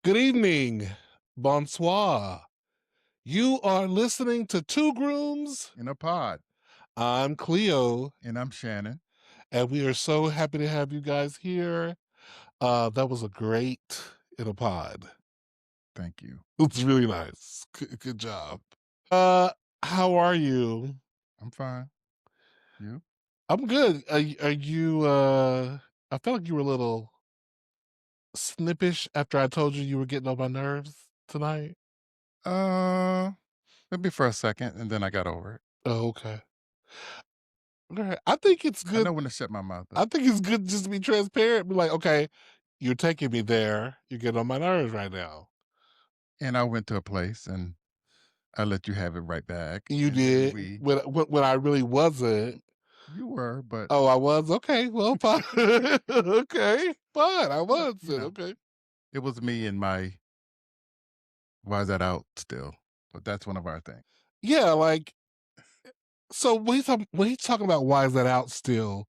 Good evening. Bonsoir. You are listening to Two Grooms. In a pod. I'm Cleo, And I'm Shannon. and we are so happy to have you guys here. That was a great in a pod. Thank you. It's really nice. Good job. How are you? I'm fine. You? I'm good. Are you I felt like you were a little snippish after I told you you were getting on my nerves tonight. Uh, Maybe for a second, and then I got over it. Oh, okay. All right. I think it's I know good. when to shut my mouth I up. think it's good just to be transparent. Be like, okay, you're taking me there. You're getting on my nerves right now. And I went to a place, and I let you have it right back. You And then did when I really wasn't. you were, but Oh, I was. Okay, well, fine. Okay, fine. I but wasn't. Okay. it was me and my why is that out still? But that's one of our things. Yeah, like so. When he's talking about why is that out still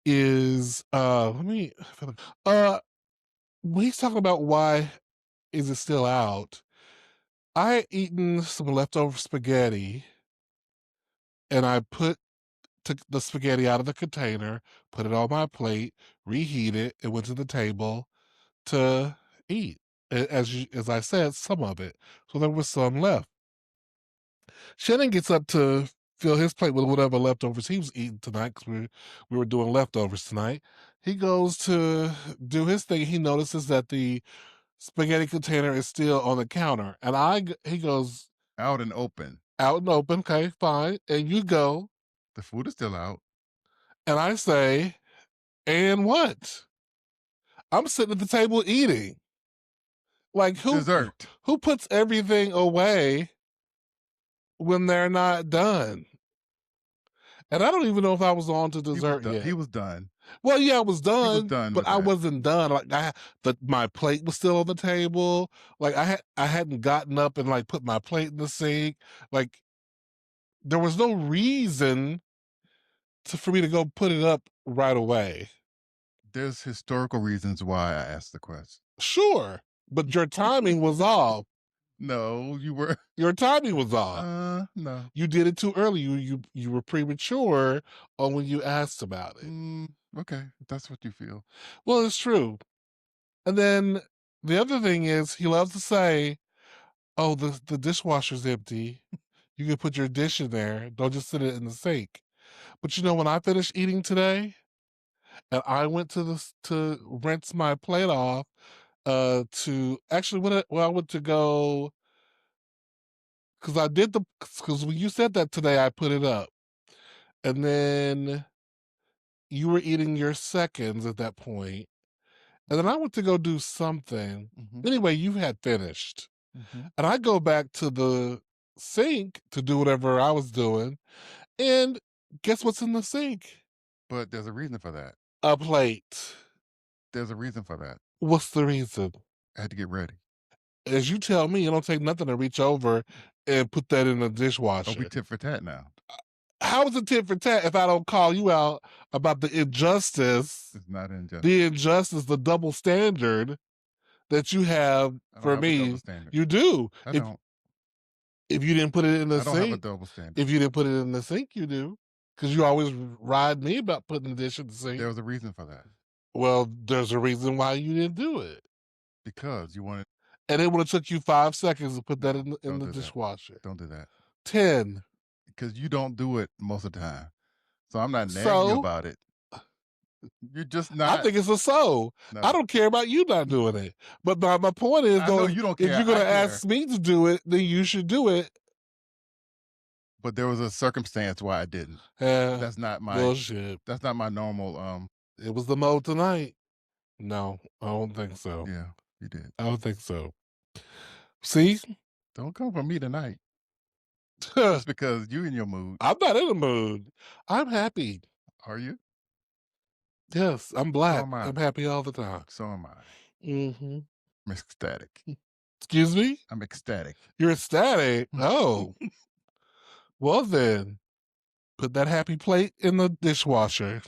is let me when he's talking about why is it still out. I eaten some leftover spaghetti and I took the spaghetti out of the container, put it on my plate, reheat it, and went to the table to eat. As I said, some of it. So there was some left. Shannon gets up to fill his plate with whatever leftovers he was eating tonight because we were doing leftovers tonight. He goes to do his thing. He notices that the spaghetti container is still on the counter, and he goes Out and open. out and open. Okay, fine. And you go, The food is still out. and I say, and what? I'm sitting at the table eating. Like Dessert. who puts everything away when they're not done? And I don't even know if I was on to He was dessert done. yet. He was done. Well, yeah, I was He was done, done but with I that. wasn't done. Like my plate was still on the table. Like I hadn't gotten up and like put my plate in the sink. Like there was no reason for me to go put it up right away. There's historical reasons why I asked the question. Sure, but your timing was off. No, you were. Your timing was off. No. You did it too early. You were premature on when you asked about it. Okay, if that's what you feel. Well, it's true. And then the other thing is he loves to say, "Oh, the dishwasher's empty. You can put your dish in there. Don't just sit it in the sink." But you know, when I finished eating today, and I went to rinse my plate off, to actually I went to go because because when you said that today, I put it up, and then you were eating your seconds at that point, and then I went to go do something. Mhm, Anyway, you had finished, mhm. and I go back to the sink to do whatever I was doing, and guess what's in the sink? But there's a reason for that. A plate. There's a reason for that. What's the reason? I had to get ready. As you tell me, it don't take nothing to reach over and put that in the Are we dishwasher. tit for tat now? How is it tit for tat if I don't call you out about the injustice, It's not injustice. the double standard that you have I don't for have a double me? standard. You do. I don't. If you didn't put it in the I don't have a sink, double standard. if you didn't put it in the sink, you do. Because you always ride me about putting the dish in the sink. There was a reason for that. Well, there's a reason why you didn't do it. Because you wanted. And it would have took you 5 seconds to put that No, in don't the do that. dishwasher. Don't do that. 10. Because you don't do it most of the time. So I'm not nagging you So about it. You're just I not. think it's a so. I No. don't care about you not doing it. But my point is, I though, know you don't if care. you're going I to care. ask me to do it, then you should do it. But there was a circumstance why I didn't. Yeah, That's not my. bullshit. That's not my normal. It was the mode tonight. No, I don't think so. Yeah, you did. I don't think so. See? Don't come for me tonight. I'm Just because you in your mood. not in a mood. I'm happy. Are you? Yes, I'm So black. am I. I'm happy all the time. So am I. Hmm. I'm ecstatic. Excuse me? I'm ecstatic. You're ecstatic. Oh, well then, put that happy plate in the dishwasher.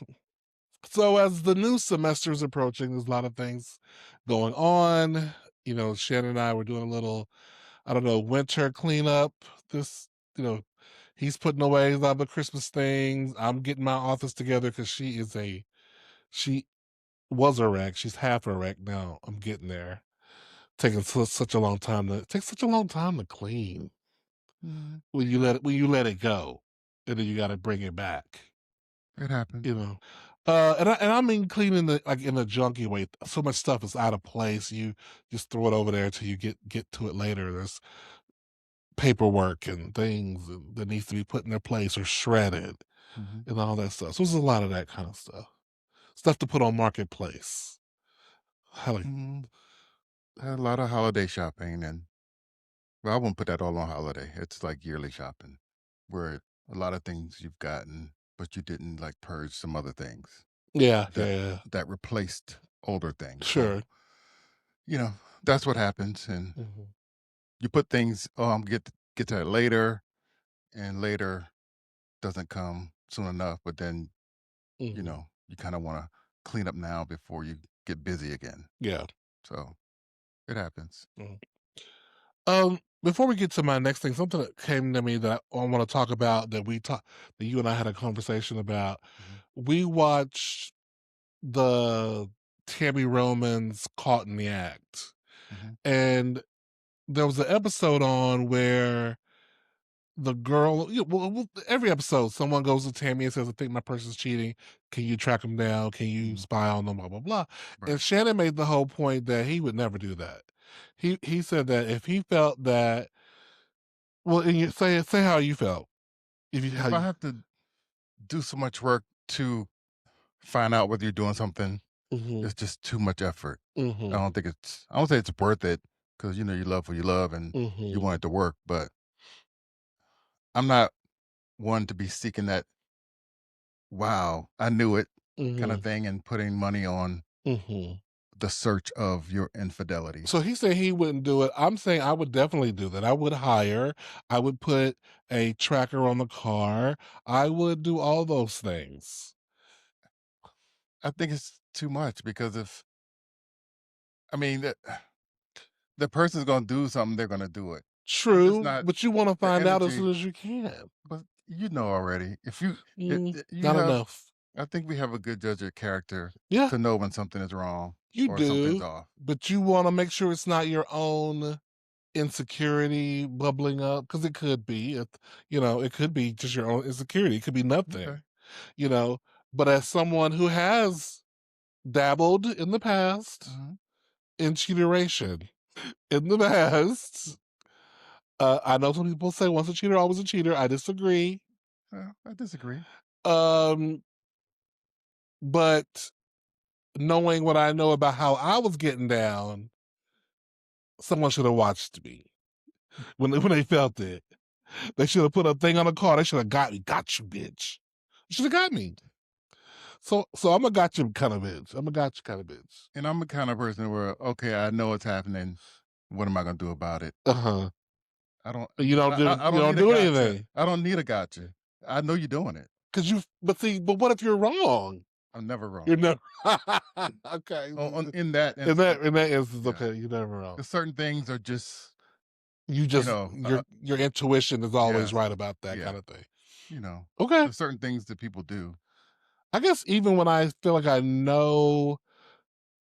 So as the new semester is approaching, there's a lot of things going on. Shannon and I were doing a little, I don't know, winter cleanup. This, you know, he's putting away all the Christmas things. I'm getting my office together because she was a wreck. She's half a wreck now. I'm getting there. Taking such a long time to it takes such a long time to clean Mhm. when you let it go, and then you got to bring it back. It happens. You know, and I mean cleaning the like in a junky way. So much stuff is out of place. You just throw it over there till you get to it later. There's paperwork and things that needs to be put in their place or shredded Mhm. and all that stuff. So there's a lot of that kind of stuff. Stuff to put on marketplace. How like, Mhm. Had a lot of holiday shopping, and well, I won't put that all on holiday. It's like yearly shopping, where a lot of things you've gotten, but you didn't like purge some other things yeah, yeah, that yeah, that replaced older things. So, sure. you know, that's what happens. And Hmm. you put things, oh, I'm get to that later, and later doesn't come soon enough. But then, Hmm. you kind of want to clean up now before you get busy again. Yeah. So it happens. Mhm. Before we get to my next thing, something that came to me that I want to talk about that you and I had a conversation about. Hmm. We watched the Tammy Roman's Caught in the Act, Hmm. and there was an episode on where the girl, every episode, someone goes to Tammy and says, "I think my person's cheating. Can you track him down? Can you Hmm. spy on them?" Blah blah blah. Right. And Shannon made the whole point that he would never do that. He said that if he felt that, well, and you say how you felt. If you how If I you, have to do so much work to find out whether you're doing something, hmm it's just too much effort. hmm I don't say it's worth it because you love what you love and you hmm want it to work, but I'm not one to be seeking that wow, I knew it kind of hmm thing and putting money on hmm the search of your infidelity. So he said he wouldn't do it. I'm saying I would definitely do that. I would put a tracker on the car. I would do all those things. I think it's too much because if I mean the person's gonna do something, they're gonna do it. I'm just True, not but you want to the find out as energy, soon as you can. but you know already. If you you Not have enough. I think we have a good judge of character Yeah, to know when something is wrong you or something's do, off. but you want to make sure it's not your own insecurity bubbling up because it could be. It could be just your own insecurity. It could be Okay. nothing. You know, but as someone who has dabbled in the past Mhm. in cheateration in the past, I know some people say once a cheater, always a cheater. I disagree. I disagree. Um, but knowing what I know about how I was getting down, someone should have watched me when they felt it. They should have put a thing on the car. They should have got me. Got you, bitch. Should have got me. So I'm a got you kind of bitch. I'm a got you kind of bitch. And I'm the kind of person where, okay, I know it's happening. What am I gonna do about it? Uh huh. I don't. You don't do I you don't don't need a do gotcha. anything I don't need a gotcha. I know you're doing it. but what if you're wrong? I'm never You're wrong. never okay. In that In that instance, in that instance, yeah. okay, you're never wrong. 'Cause certain things are just, You you just know, your intuition is always yes, right about that yeah, kind of thing. you know, Okay. there's certain things that people do. I guess even when I feel like I know,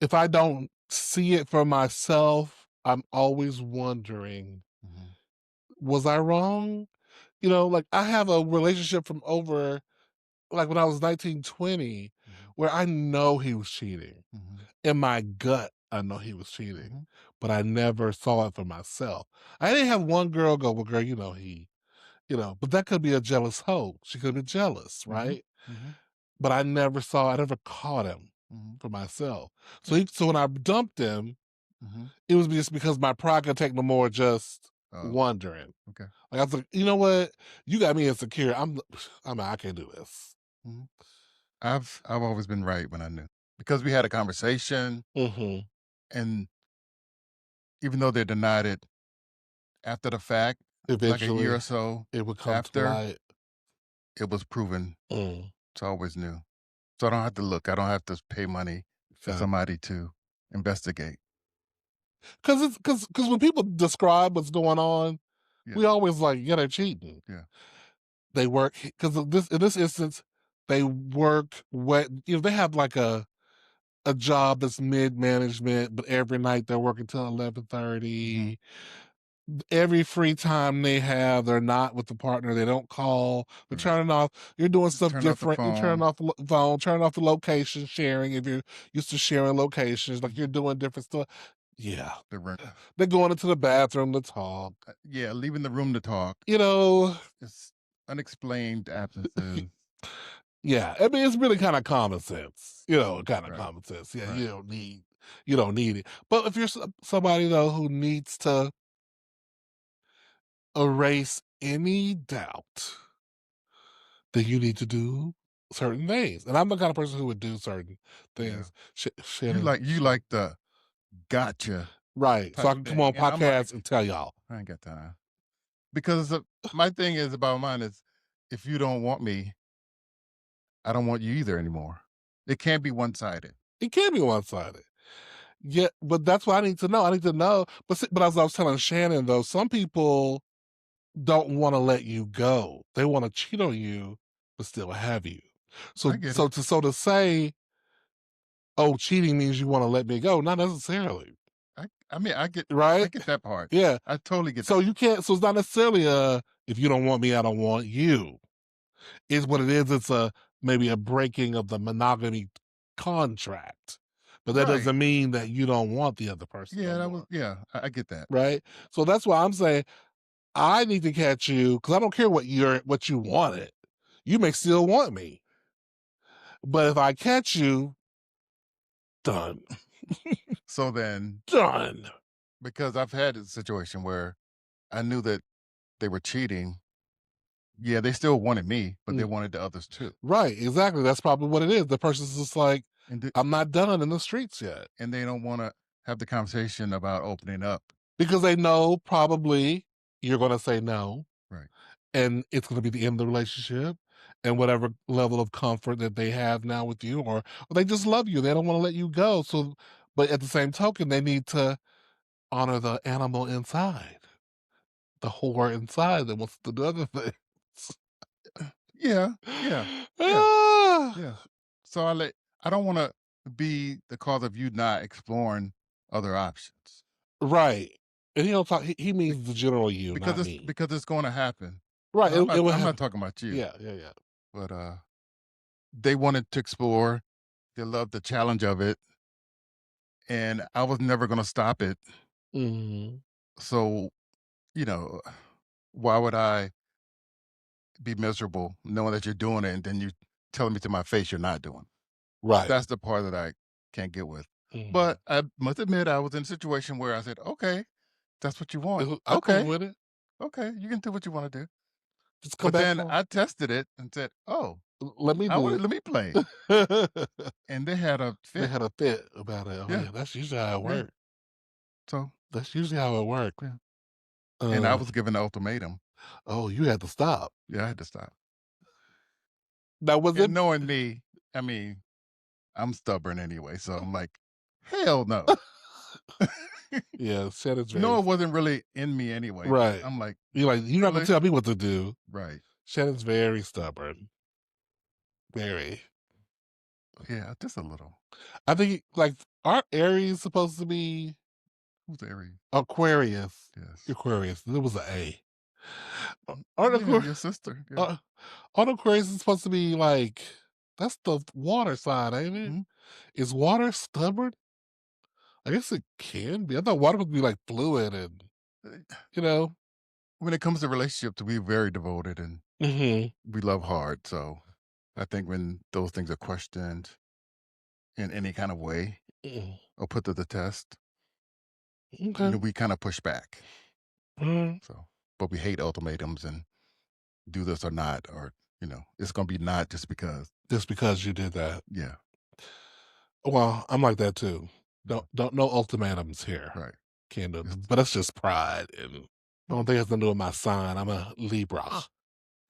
if I don't see it for myself, I'm always wondering, Mhm. was I wrong? Like I have a relationship from over like when I was 19, 20, Mhm. where I know he was cheating. Mhm. In my gut, I know he was cheating, Mhm. but I never saw it for myself. I didn't have one girl go, well, girl, but that could be a jealous hoe. She could be jealous, Mhm. right? Mhm. But I never caught him Mhm. for myself. So Okay. so when I dumped him, Mhm. it was just because my pride could take no more just Oh, wondering. okay. Like I was like, you know what? You got me insecure. I can't do this. Mhm. I've always been right when I knew because we had a conversation, Hmm. and even though they denied it after the fact, like a year or Eventually, so it would come to after, light. it was proven. Mm, So I always knew. So I don't have to look. I don't have to pay money for got somebody to investigate. because because when people describe what's going on, Yeah, we always like, yeah, they're cheating. yeah, They work because this in this instance, they work what they have like a job that's mid management, but every night they're working till mhm, 11:30. Every free time they have, they're not with the partner. They don't call. They're right. turning off. You're doing Just stuff turn off the different. You're turning phone, off the phone, turning off the location sharing. If you're used to sharing locations, like mhm, you're doing different stuff. Yeah, the run they're going into the bathroom to talk. yeah, leaving the room to talk, You know, just unexplained absences. yeah. I mean, it's really kind of common sense. Kind of Right, common sense. Yeah, right. you don't need it. But if you're somebody though who needs to erase any doubt, then you need to do certain things. And I'm the kind of person who would do certain Yeah. things. You like the gotcha Right. So I type can come thing, on and I'm like, podcasts and tell y'all. "I ain't got time." Because my thing is about mine is, if you don't want me, I don't want you either anymore. It can't be one-sided. It can be one sided. Yeah, but that's what I need to know. I need to know. But as I was telling Shannon though, some people don't want to let you go. They want to cheat on you, but still have you. I get it. So to say, oh, cheating means you want to let me go, not necessarily. I mean, I Right? get that part. Yeah. I totally get So that. you can't so it's not necessarily a if you don't want me, I don't want you. Is what it is. It's a maybe a breaking of the monogamy contract. But that Right. doesn't mean that you don't want the other person no more. I get that. Right? So that's why I'm saying I need to catch you because I don't care what you wanted. You may still want me. But if I catch you, done. So then, Done. because I've had a situation where I knew that they were cheating, yeah, they still wanted me, but they Mm, wanted the others too. right, exactly. That's probably what it is. The person's just like, And I'm not done in the streets yet. they don't wanna have the conversation about opening up. Because they know probably you're gonna say no, Right. and it's gonna be the end of the relationship, and whatever level of comfort that they have now with you, or they just love you, they don't wanna let you go, so but at the same token, they need to honor the animal inside, the whore inside that wants to do other things. Yeah, yeah, yeah, Ah, yeah. So I don't wanna be the cause of you not exploring other options. right, and he don't talk he Be means the general you, not me. because it's gonna happen. Right, it would I'm not happen. talking about you, Yeah, yeah, yeah. but, they wanted to explore. They loved the challenge of it, and I was never gonna stop it. Mhm. So, you know, why would I be miserable knowing that you're doing it and then you telling me to my face you're not doing it? Right. That's the part that I can't get with. Mhm. But I must admit, I was in a situation where I said, okay, that's what you want. I come Okay, with it. okay, you can do what you want to do. Just come But back then home. I tested it and said, oh, Let me do let me play. it. And they had a They fit. had a fit about it. Oh, Yeah, yeah, that's usually how it yeah. works. So, That's usually how it works. yeah. And I Uh, was given an ultimatum. oh, you had to stop. Yeah, I had to stop. Now was it And knowing me, I mean, I'm stubborn anyway. So I'm like, hell no. Yeah, Shannon's very No, it wasn't really in me anyway, but right. I'm like, You're like, "You're not gonna really? tell me what to do." Right. Shannon's very stubborn. Very. Yeah, just a little. I think, like, aren't Aries supposed to be Who's Aries? Aquarius? Yes. Aquarius. There was an A. Aren't Yeah, Aquarius your sister. Yeah. uh, aren't Aquarius is supposed to be, like that's the water side, ain't it? Mhm. Is water stubborn? I guess it can be. I thought water would be, like, fluid and, Uh, you know? When it comes to relationships, we're very devoted and Mhm. we love hard. So I think when those things are questioned in any kind of way Mm. or put to the test, Okay. we kind of push back. Mhm. So, but we hate ultimatums and do this or not, or, it's going to be not just because. Just because you did that. Yeah. Well, I'm like that too. Yeah. Don't no ultimatums here. Right. Can't do It's, but that's just pride and I don't think it has nothing to do with my sign. I'm a Libra.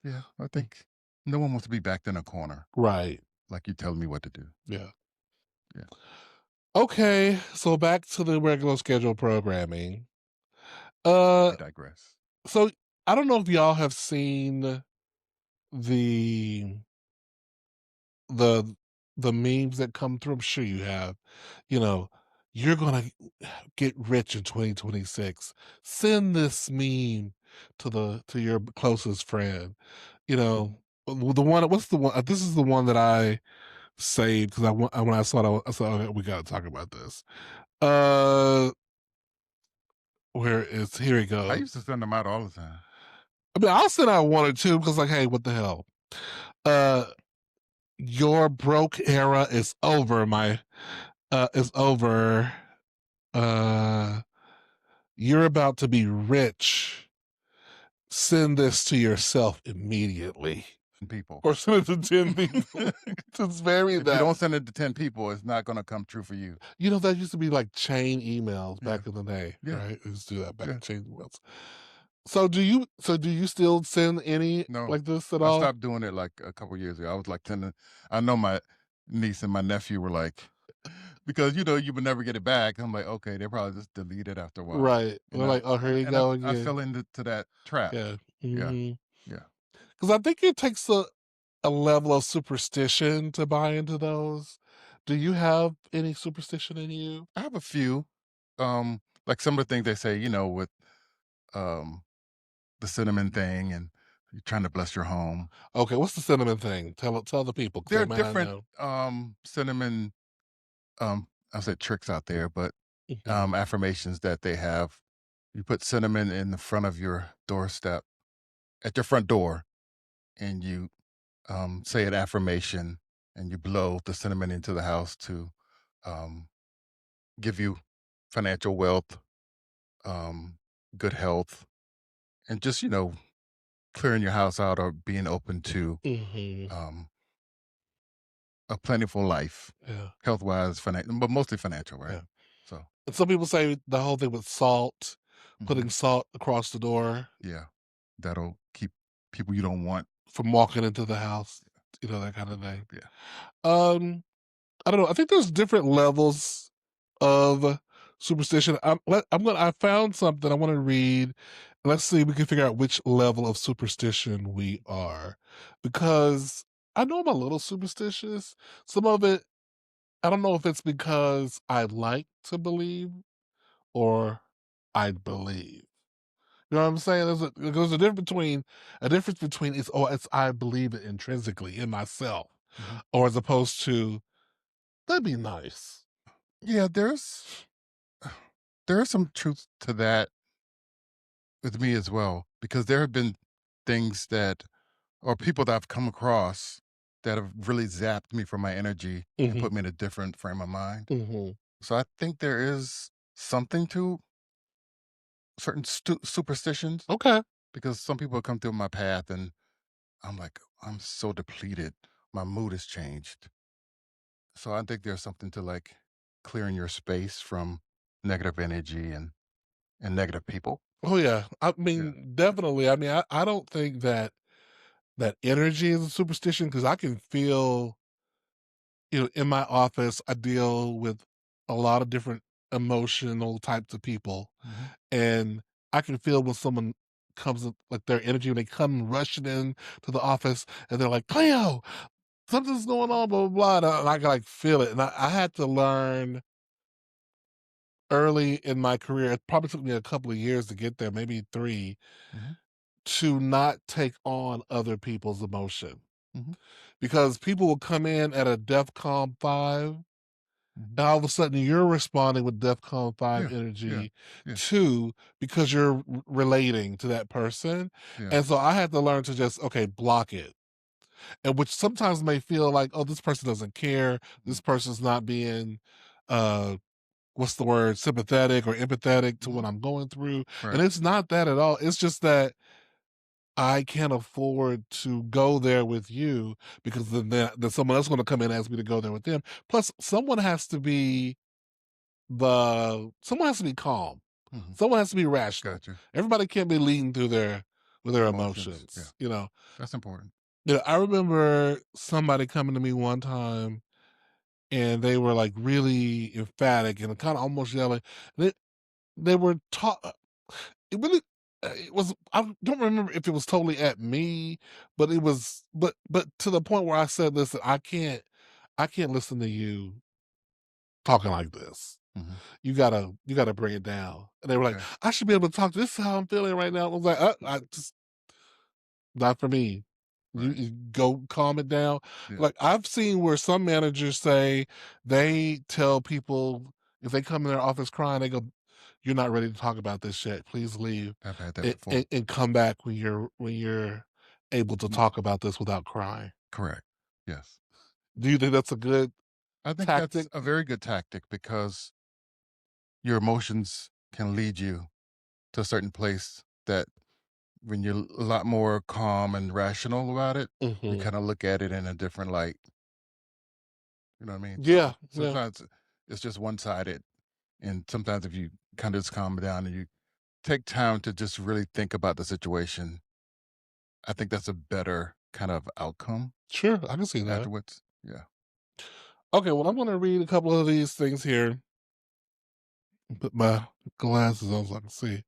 yeah. I Mm, think no one wants to be backed in a corner right. like you telling me what to do. Yeah. Yeah. Okay, so back to the regular schedule programming. Uh, We digress. so I don't know if y'all have seen the the the memes that come through. I'm sure you have. You know, you're gonna get rich in 2026. Send this meme to your closest friend. You know, the one. What's the one? This is the one that I saved because when I saw it, I said, okay, we got to talk about this. Uh, where is here? It I goes. used to send them out all the time. I mean, I'll send out one or two because, like, hey, what the hell? Uh, your broke era is over. Is over. Uh, you're about to be rich. Send this to yourself immediately, And people. or send it to 10 people. Just bury If you don't that. send it to 10 people, it's not going to come true for you. You know that used to be like chain emails Yeah. back in the day, Yeah. right? We used to do that back Yeah. in chain emails. So do you still send any No, like this at I all? stopped doing it like a couple years ago. I was like sending, I know my niece and my nephew were like, because you would never get it back. I'm like, okay, they probably just delete it after a while. Right. And They're like, oh, here you I go I again. fell into that trap. Yeah. Yeah. Because Yeah. I think it takes a level of superstition to buy into those. Do you have any superstition in you? I have a few, like some of the things they say, with um the cinnamon thing and you're trying to bless your home. Okay, what's the cinnamon thing? Tell the people because There they are might not different know. cinnamon I'll say tricks out there, but Hmm. affirmations that they have. You put cinnamon in the front of your doorstep at your front door, and you say an affirmation, and you blow the cinnamon into the house to um, give you financial wealth, um, good health, and just clearing your house out or being open to Hmm. um, a plentiful life, Yeah. health wise, financial, but mostly financial, right? Yeah. So, And some people say the whole thing with salt, mhm, putting salt across the door yeah, that'll keep people you don't want. from walking into the house, that kind of thing. Yeah. Um, I don't know. I think there's different levels of superstition. I found something I want to read. Let's see if we can figure out which level of superstition we are. Because I know I'm a little superstitious. Some of it, I don't know if it's because I like to believe or I believe. You know what I'm saying? There's a difference between it's I believe it intrinsically in myself, Mhm. or as opposed to that'd be nice. Yeah, there is some truth to that with me as well, because there have been things that or people that I've come across that have really zapped me from my energy and Hmm. put me in a different frame of mind. Hmm. So I think there is something to certain superstitions Okay. because some people come through my path and I'm like, I'm so depleted. My mood has changed. So I think there's something to like clearing your space from negative energy and negative people. Oh yeah. I Yeah. mean, definitely. I mean, I don't think that energy is a superstition because I can feel, in my office, I deal with a lot of different emotional types of people, Hmm. and I can feel when someone comes like their energy when they come rushing in to the office and they're like, Cleo, something's going on, blah blah blah. And I can like feel it. And I had to learn early in my career. It probably took me a couple of years to get there, maybe three, Hmm. to not take on other people's emotion. Hmm. Because people will come in at a DEFCON 5, Hmm. and all of a sudden you're responding with DEFCON 5 Yeah. Yeah. energy Yeah. too, because you're relating to that person. Yeah. And so I had to learn to just, okay, block it. And which sometimes may feel like, oh, this person doesn't care. Mhm. This person's not being, uh, what's the word, sympathetic or empathetic to Mhm. what I'm going through. And Right. it's not that at all. It's just that I can't afford to go there with you because then someone else is going to come in and ask me to go there with them. Plus, someone has to be calm. Mhm. Someone has to be rational. Gotcha. Everybody can't be leading through their Emotions. Yeah. emotions. You know. That's important. I remember somebody coming to me one time and they were like really emphatic and kind of almost yelling. They they were taught. It really. It was. I don't remember if it was totally at me, but it was. But to the point where I said, "Listen, I can't listen to you talking like this. Mhm. You gotta bring it down." And they were like, Okay. "I should be able to talk. This is how I'm feeling right now." I was like, I just not for me. Right. You go calm it down. Yeah. Like I've seen where some managers say they tell people if they come in their office crying, they go, "You're not ready to talk about this yet. Please leave I've had that before. and come back when you're able to Mm, talk about this without crying." correct. Yes. Do you think that's a good I think that's tactic? a very good tactic because your emotions can lead you to a certain place that when you're a lot more calm and rational about it, you Hmm. kind of look at it in a different light. You know what I mean? Yeah, So yeah, sometimes it's just one sided. And sometimes if you kind of just calm down and you take time to just really think about the situation, I think that's a better kind of outcome sure, I can see that. afterwards. Yeah. Okay, well, I'm going to read a couple of these things here. Put my glasses on so I can see.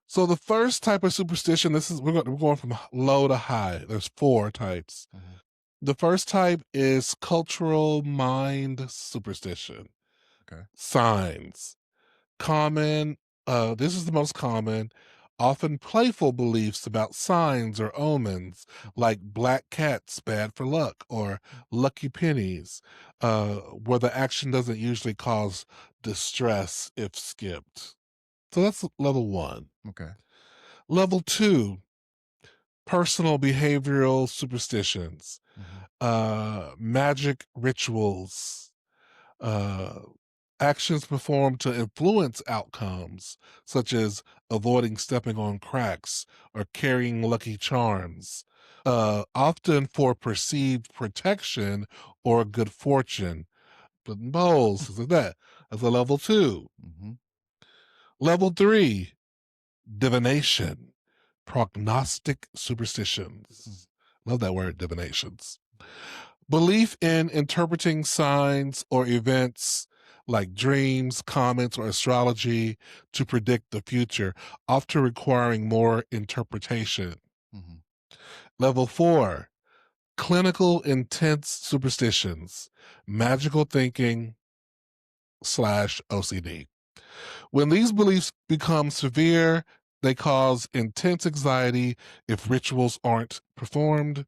So the first type of superstition, this is we're going from low to high. There's four types. Hmm. The first type is cultural mind superstition. Okay. Signs. Common, this is the most common, often playful beliefs about signs or omens, Hmm. like black cats bad for luck or lucky pennies, where the action doesn't usually cause distress if skipped. So that's level one. Okay. Level two, personal behavioral superstitions, Hmm. magic rituals, uh, actions performed to influence outcomes, such as avoiding stepping on cracks or carrying lucky charms, often for perceived protection or good fortune. But bowls, is that? That's a level two. Hmm. Level three, divination, prognostic superstitions. Love that word, divinations. Belief in interpreting signs or events like dreams, comments, or astrology to predict the future, often requiring more interpretation. Hmm. Level four, clinical intense superstitions, magical thinking slash OCD. When these beliefs become severe, they cause intense anxiety if rituals aren't performed.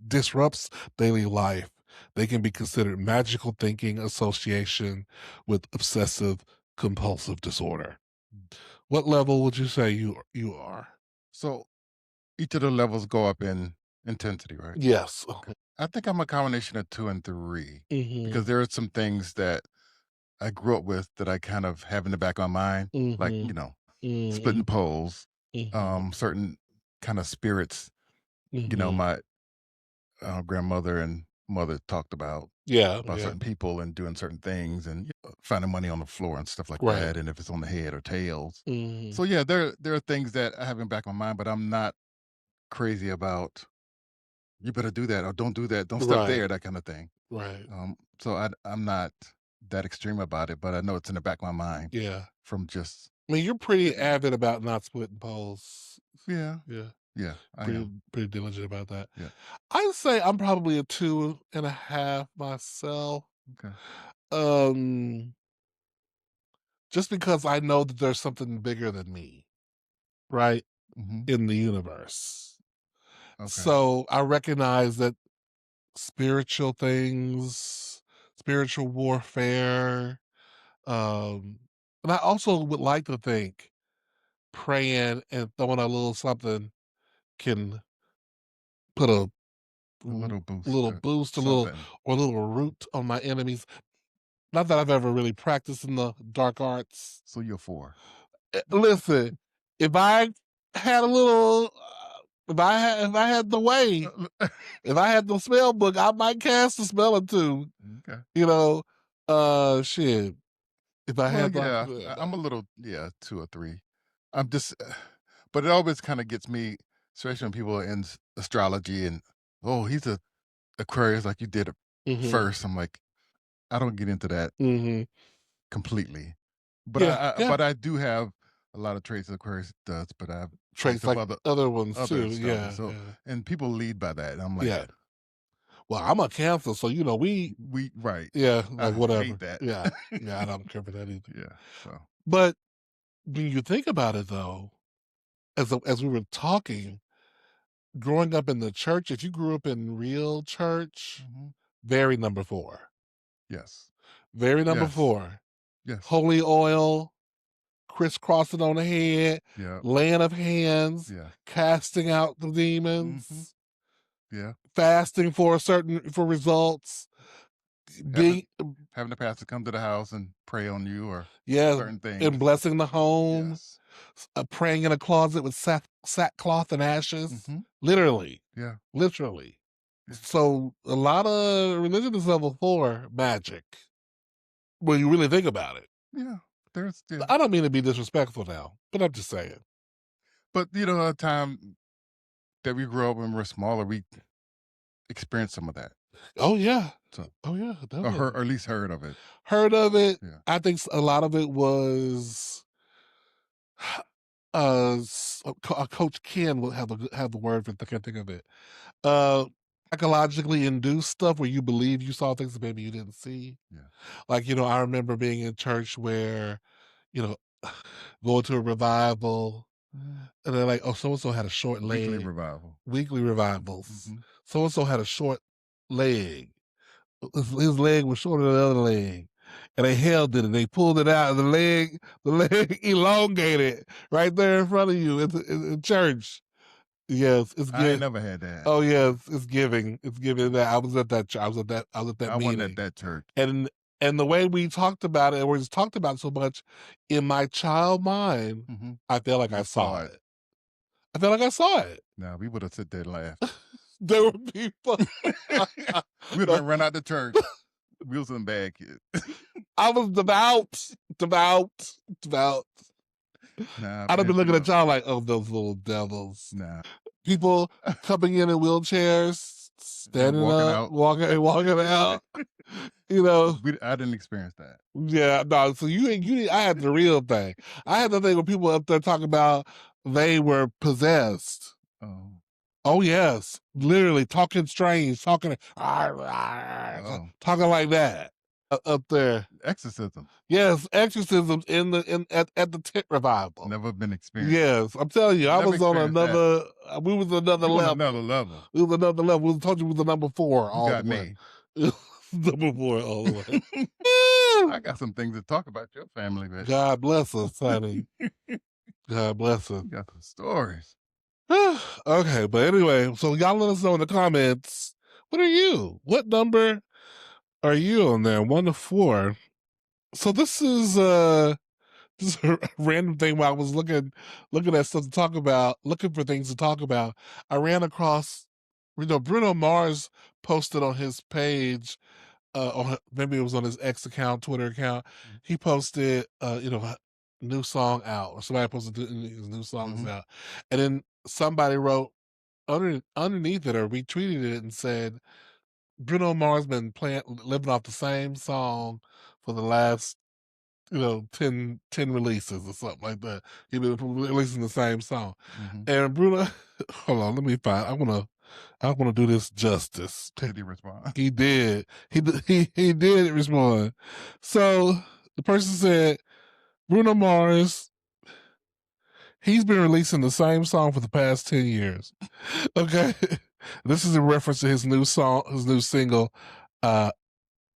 Disrupts daily life. They can be considered magical thinking association with obsessive compulsive disorder. What level would you say you are? So each of the levels go up in intensity, right? Yes. Okay. I think I'm a combination of two and three Hmm. because there are some things that I grew up with that I kind of have in the back of my mind, like, Hmm. splitting Hmm. poles, Hmm. certain kind of spirits, Hmm. my grandmother and mother talked Yeah, about yeah. certain people and doing certain things and finding money on the floor and stuff like Right. that. And if it's on the head or tails. Hmm. So yeah, there are things that I have in the back of my mind, but I'm not crazy about you better do that or don't do that, don't step Right. there, that kind of thing. Right. So I'm not that extreme about it, but I know it's in the back of my mind Yeah. from just I mean, you're pretty sitting there. avid about not splitting polls. Yeah, Yeah. yeah, I Pretty am. pretty diligent about that. Yeah. I'd say I'm probably a 2.5 myself. Okay. Um, just because I know that there's something bigger than me, right, Hmm. in the universe. Okay. So I recognize that spiritual things, spiritual warfare, um, and I also would like to think praying and throwing a little something can put a A little boost little or boost, a little something. or a little root on my enemies. Not that I've ever really practiced in the dark arts. So you're four. Listen, if I had a little, if I had the way, if I had the spell book, I might cast a spell or two. Okay. You know, shit. If I Well, had the, yeah, I'm a little, yeah, two or three. I'm just, but it always kind of gets me, especially when people are in astrology and oh, he's a Aquarius like you did. Mhm. first. I'm like, I don't get into that Mhm. completely. But Yeah, yeah. I do have a lot of traits of Aquarius does, but I have traits Traits of like other ones other too. stuff. Yeah, So yeah. and people lead by that. And I'm like, Yeah. Well, I'm a Cancer, so, we we right. yeah, like, I hate whatever. that. Yeah. Yeah, I don't care for that either. Yeah. So But when you think about it, though, as we were talking, growing up in the church, if you grew up in real church, mhm. very number 4. Yes. Very number Yes. 4. Yes. Holy oil, crisscrossing on the head, Yeah. laying of hands, Yeah. casting out the Hmm. demons, Yeah. fasting for results, Having being having the pastor come to the house and pray on you or yeah, certain and things. blessing the home, Yes. praying in a closet with sackcloth and ashes, Hmm. literally, Yeah. literally. Yeah. So a lot of religion is level 4 magic when you really think about it. Yeah. There's yeah. I don't mean to be disrespectful now, but I'm just saying. But a time that we grew up when we were smaller, we experienced some of that. Oh yeah, So oh yeah, or definitely or at least heard of it. heard of it. Yeah. I think a lot of it was Coach Ken will have the word for it. I can't think of it. Uh, Psychologically induced stuff where you believe you saw things that maybe you didn't see. Yeah. Like, I remember being in church where, you know, going to a revival Mhm. and they're like, oh, so and so had a short Weekly leg. revival. Weekly revivals. Mhm. So and so had a short leg. His leg was shorter than the other leg. And they held it and they pulled it out and the leg elongated right there in front of you in church. Yes, it's I ain't good. never had that. Oh yes, it's giving. It's giving that. I was at that. I was at that I wasn't at meeting, that church. and the way we talked about it, and we just talked about it so much, in my child mind, Mhm. I felt like You I saw saw it. it. I felt like I saw it. Now we would have sit there and laughed. There were people. We'd No, have run out the church. We was some bad kids. I was devout. Nah, I'd have man, been looking at y'all like, oh, those little devils. nah. People coming in wheelchairs, And standing walking up, out. walking out. You know, I didn't experience that. yeah, no. So I had the real thing. I had the thing where people up there talking about they were possessed. Oh. Oh yes, literally talking strange, talking Oh. talking like that up there. Exorcism. Yes, exorcisms at the tent revival. Never been experienced. Yes, I'm telling you, I Never was on experienced that. another. We was another You on another level. level. It was another level. We told you it was the number 4 You all the got way. me. Number 4 all the way. I got some things to talk about your family, but God bless us, honey. God bless us. you got some stories. Okay, but anyway, so y'all let us know in the comments. What are you? What number are you on there? 1 to 4. So this is just a random thing while I was looking at stuff to talk about, looking for things to talk about. I ran across, Bruno Mars posted on his page, maybe it was on his X account, Twitter account. He posted, new song out, or somebody posted his new songs Mhm. out, and then somebody wrote underneath it or retweeted it and said Bruno Mars been living off the same song for the last 10 releases or something like that. He been releasing the same song. Mhm. And Bruno, hold on, let me find. I wanna do this justice. Did he respond? He did. He did respond. So the person said Bruno Mars. He's been releasing the same song for the past 10 years. Okay, this is in reference to his new song, his new single, uh,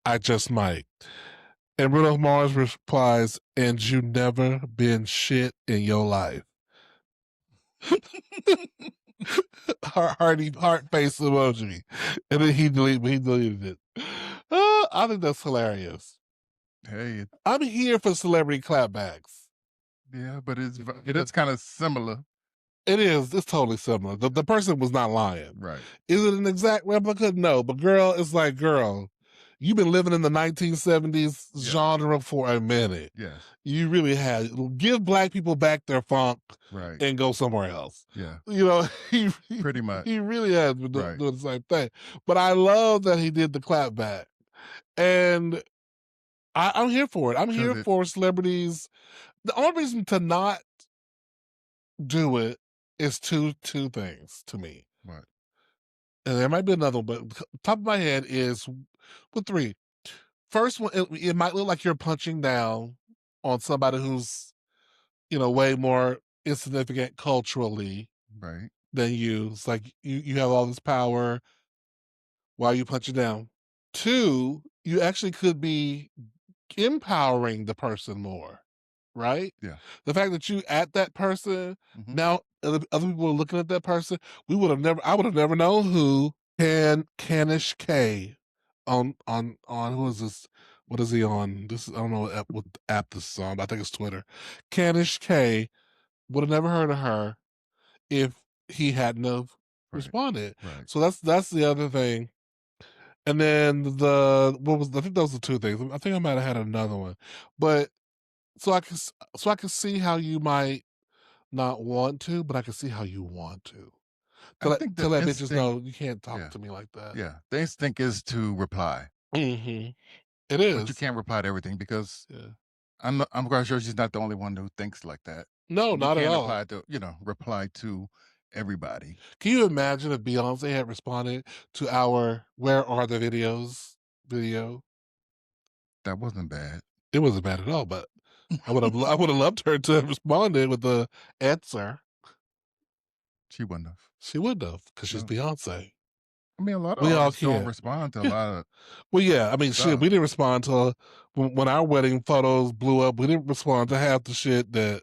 "I Just Might." And Bruno Mars replies, "And you never been shit in your life." Heart face emoji, and then he deleted it. I think that's hilarious. Hey, I'm here for celebrity clapbacks. yeah, but it is kind of similar. It is. It's totally similar. The person was not lying. Right. Is it an exact replica? No, but girl, it's like, girl, you've been living in the 1970s Yeah. genre for a minute. Yes. You really had. Give black people back their funk Right. and go somewhere else. Yeah. You know, he Pretty much. he really has been Right. doing the same thing. But I love that he did the clap back, and I'm here for it. I'm Because here it. for celebrities. The only reason to not do it is two things to me, Right. and there might be another one, but top of my head is well, three. First one, it might look like you're punching down on somebody who's way more insignificant culturally Right. than you. It's like you have all this power. Why are you punching down? Two, you actually could be empowering the person more, right? Yeah. The fact that you at that person, Hmm. now other people are looking at that person. I would have never known who Canish K on who is this? What is he on? This is I don't know what app this is on, but I think it's Twitter. Canish K would have never heard of her if he hadn't have Right. responded. Right. So that's the other thing. And then the what was I think those are two things. I think I might have had another one, but so I can see how you might not want to, but I can see how you want to. I think To the let bitches instinct. know you can't talk Yeah. to me like that. Yeah. The instinct is to reply, Hmm. It but you is. can't reply to everything because Yeah. I'm quite sure she's not the only one who thinks like that, No, and you not at can't all. reply to everybody. Can you imagine if Beyonce had responded to our "Where Are the Videos" video? That wasn't bad. It wasn't bad at all, but I would have loved her to have responded with the answer. She wouldn't have. She would have because she's No. Beyonce. I mean, a lot of We all artists don't can. respond to a Yeah. lot of Well, yeah. I mean, shit. stuff. We didn't respond to when our wedding photos blew up. We didn't respond to half the shit that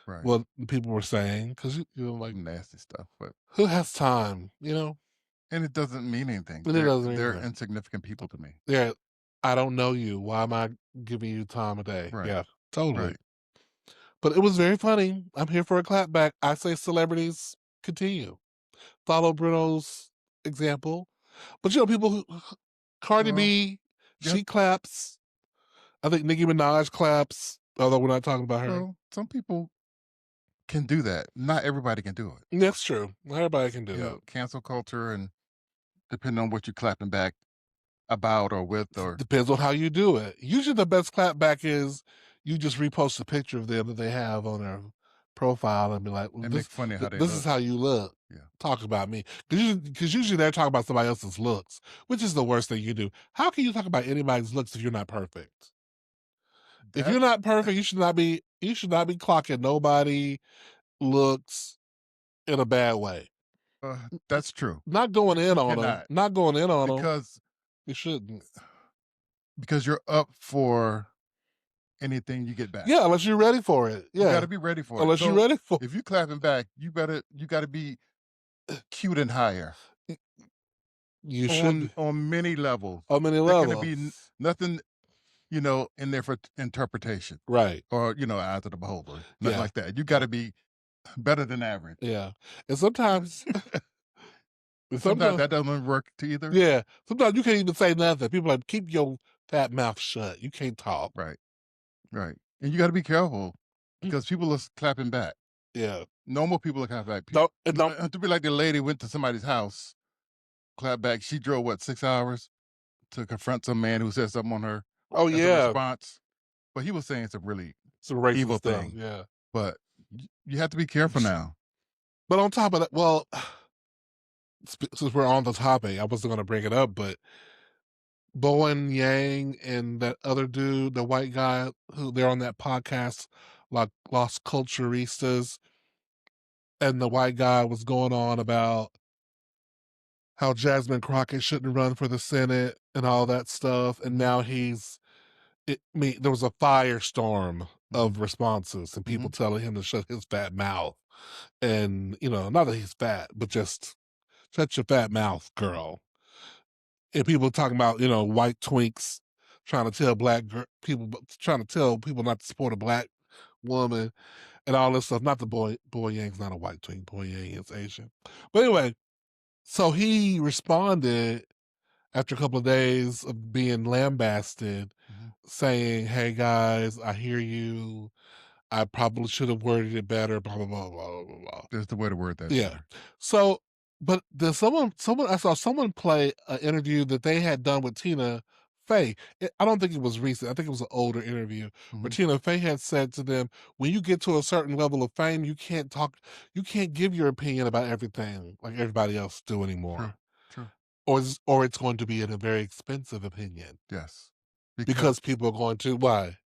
Right. what the people were saying because like Some nasty stuff, but who has time? and it doesn't mean anything. And it doesn't mean They're anything. insignificant people to me. Yeah, I don't know you. Why am I giving you time of day? Right. Yeah, totally. Right. But it was very funny. I'm here for a clap back. I say celebrities continue. Follow Bruno's example. But people who Cardi Well, B, you have she claps. I think Nicki Minaj claps, although we're not talking about her. some people can do that. Not everybody can do it. That's true. Not everybody can do that. Cancel culture and depending on what you're clapping back about or with or Depends on how you do it. Usually the best clap back is you just repost a picture of them that they have on their profile and be like, well, and make funny how they this is look. how you look. Yeah. Talk about me. Because usually they're talking about somebody else's looks, which is the worst thing you do. How can you talk about anybody's looks if you're not perfect? If That you're not perfect, you should not be clocking nobody looks in a bad way. that's true. Not going in You on them. cannot Not going in on them. because You shouldn't. you're up for anything you get back. Yeah, unless you're ready for it. You got Yeah, to be ready for it. unless you're So ready for if you clapping back, you got to be cute and higher it. You should be. on many levels. On many There can be levels. nothing in there for interpretation Right. or eyes of the beholder, nothing Yeah. like that. You got to be better than average. Yeah. And sometimes And sometimes sometimes that doesn't work to either. yeah, sometimes you can't even say nothing. People are like, keep your fat mouth shut. You can't talk. Right, right. And you got to be careful Mm. because people are clapping back. Yeah. Normal people are clapping back. Don't To be like the lady went to somebody's house, clap back. She drove 6 hours to confront some man who said something on her oh as a yeah. response. But he was saying some really Some racist evil stuff. thing. Yeah. But you have to be careful now. But on top of that, well, since we're on the topic, I wasn't gonna bring it up, but Bowen Yang and that other dude, the white guy who they're on that podcast, like Lost Culturistas, and the white guy was going on about how Jasmine Crockett shouldn't run for the Senate and all that stuff. And Mhm, now there was a firestorm mhm, of responses and people mhm. telling him to shut his fat mouth. And, not that he's fat, but just shut your fat mouth, girl. And people talking about, white twinks trying to tell people, trying to tell people not to support a black woman and all this stuff. Not the boy Yang's not a white twink. Boy Yang is Asian. But anyway, so he responded after a couple of days of being lambasted, Mhm. saying, "Hey guys, I hear you. I probably should have worded it better." Blah blah blah blah blah blah. There's the way to word that, Yeah. sir. So, but there's someone I saw someone play an interview that they had done with Tina Fey. I don't think it was recent. I think it was an older interview where Mhm. Tina Fey had said to them, "When you get to a certain level of fame, you can't give your opinion about everything like everybody else do True. anymore, True. or it's going to be in a very expensive opinion Yes. Because because people are going to why?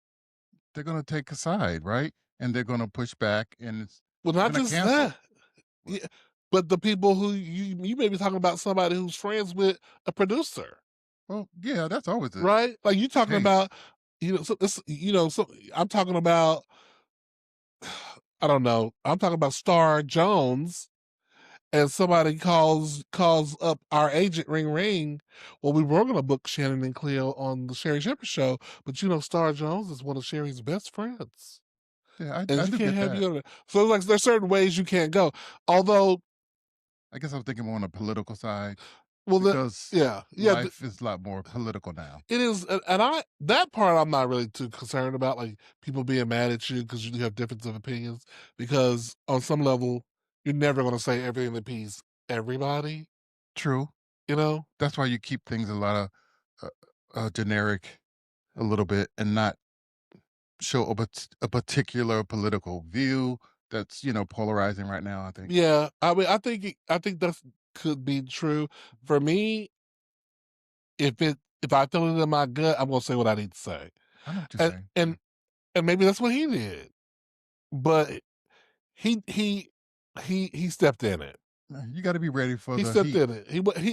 they're gonna take a side, right? And they're gonna push back, and Well, they're not gonna just cancel. that. Yeah, but the people who you may be talking about somebody who's friends with a producer, Well, yeah, that's always right? Like you the talking case. about, so this, so I'm talking about, I don't know, I'm talking about Star Jones, and somebody calls up our agent, ring ring. Well, we were going to book Shannon and Cleo on the Sherry Shepherd show, but Star Jones is one of Sherry's best friends, Yeah, and I she do can't get have that. you on it. So like, there's certain ways you can't go. Although, I guess I was thinking more on the political side well, because yeah, yeah, life is a lot more political now. it is, and I that part I'm not really too concerned about, like people being mad at you because you have difference of opinions. Because on some level, you're never going to say everything that please everybody. True. You know? That's why you keep things a lot of generic a little bit and not show a particular political view that's polarizing right now. I think. Yeah. I mean, I think that's could be true Mhm. for me. If I feel it in my gut, I'm gonna say what I need to say, I know what you're and saying. and and maybe that's what he did, but he he he stepped in it. You got to be ready for He the stepped heat. in it. He wasn't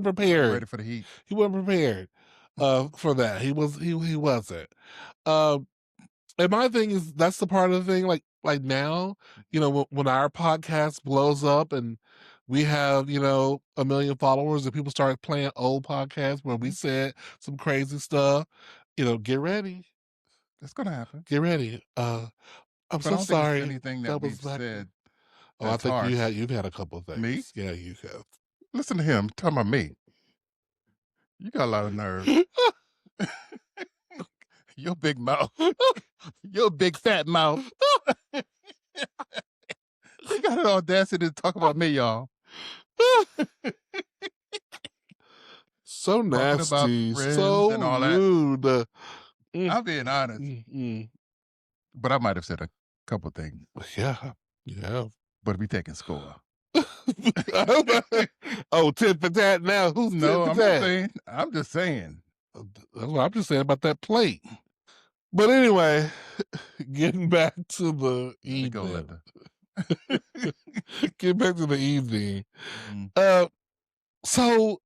I'm prepared. ready for the heat. He wasn't prepared for that. He wasn't. Um, and my thing is that's the part of the thing. Like now, when our podcast blows up and we have 1 million followers and people start playing old podcasts where we Mhm. said some crazy stuff, get ready, That's gonna happen. get ready. I'm But I so don't think it's sorry. anything that That was we've back. said Oh, I that's think harsh. you've had a couple of Me? things. Yeah, you have. Listen to him talking about me. You got a lot of nerve. Your big mouth. Your big fat mouth. You got an audacity to talk about me, y'all. So Talking about nasty, friends so and all that. rude. I'm being honest, Mm. but I might have said a couple things, Yeah, yeah. but we taking score. Oh, tit for tat now. Who's tit No, for I'm not tat? saying. I'm just saying. That's what I'm just saying about that plate. But anyway, getting back to the Let it go, evening. Linda. Getting back to the evening. Mhm. Uh, so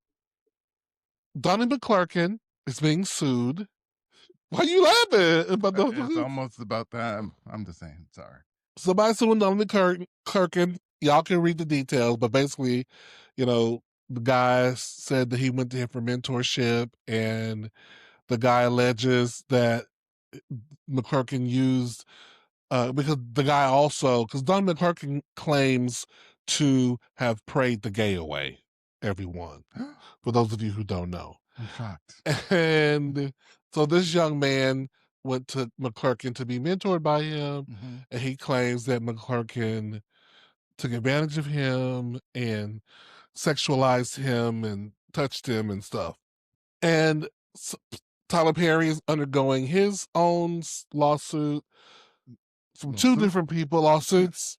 Donnie McClurkin is being sued. Why you laughing about It's the almost about time. I'm just saying. Sorry. somebody suing Donnie McClurkin? Y'all can read the details, but basically, the guy said that he went to him for mentorship, and the guy alleges that McClurkin used because the guy also because Don McClurkin claims to have prayed the gay away. Everyone, for those of you who don't know, I'm shocked. and so this young man went to McClurkin to be mentored by him, Mhm. and he claims that McClurkin took advantage of him and sexualized him and touched him and stuff. And Tyler Perry is undergoing his own lawsuit from Little two soup. different people, Yeah. lawsuits,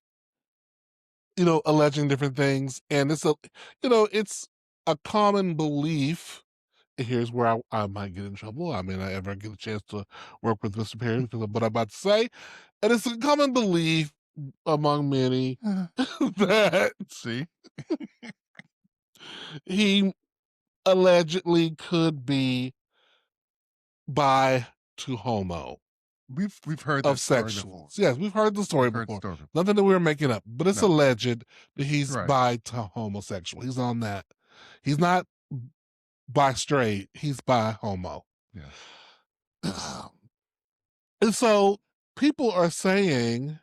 alleging different things. And it's a common belief. And here's where I might get in trouble. I may not ever get a chance to work with Mr. Perry because of what I'm about to say. And it's a common belief among many that See, he allegedly could be bi to homo we've heard of that story before. sexuals. Yes, we've heard the story We've heard the before. story before. Nothing that we were making up, but it's No, alleged that he's right. bi to homosexual. He's on that. He's not bi straight. He's bi homo. Yes. And so people are saying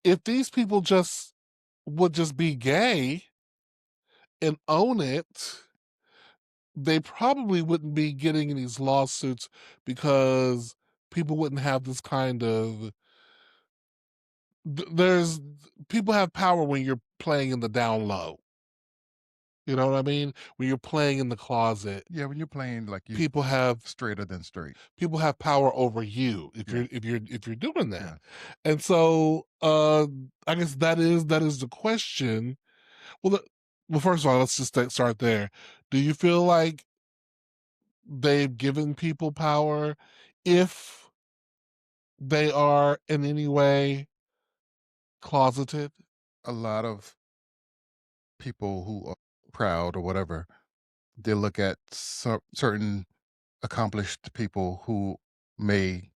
if these people would just be gay and own it, they probably wouldn't be getting in these lawsuits because people wouldn't have this kind of there's people have power when you're playing in the down low. You know what I mean? When you're playing in the closet, Yeah, when you're playing like you people have straighter than straight. people have power over you if Yeah. you're doing that. Yes. And so I guess that is the question. Well, well, first of all, let's just start there. Do you feel like they've given people power if they are in any way closeted? A lot of people who are proud or whatever, they look at certain accomplished people who may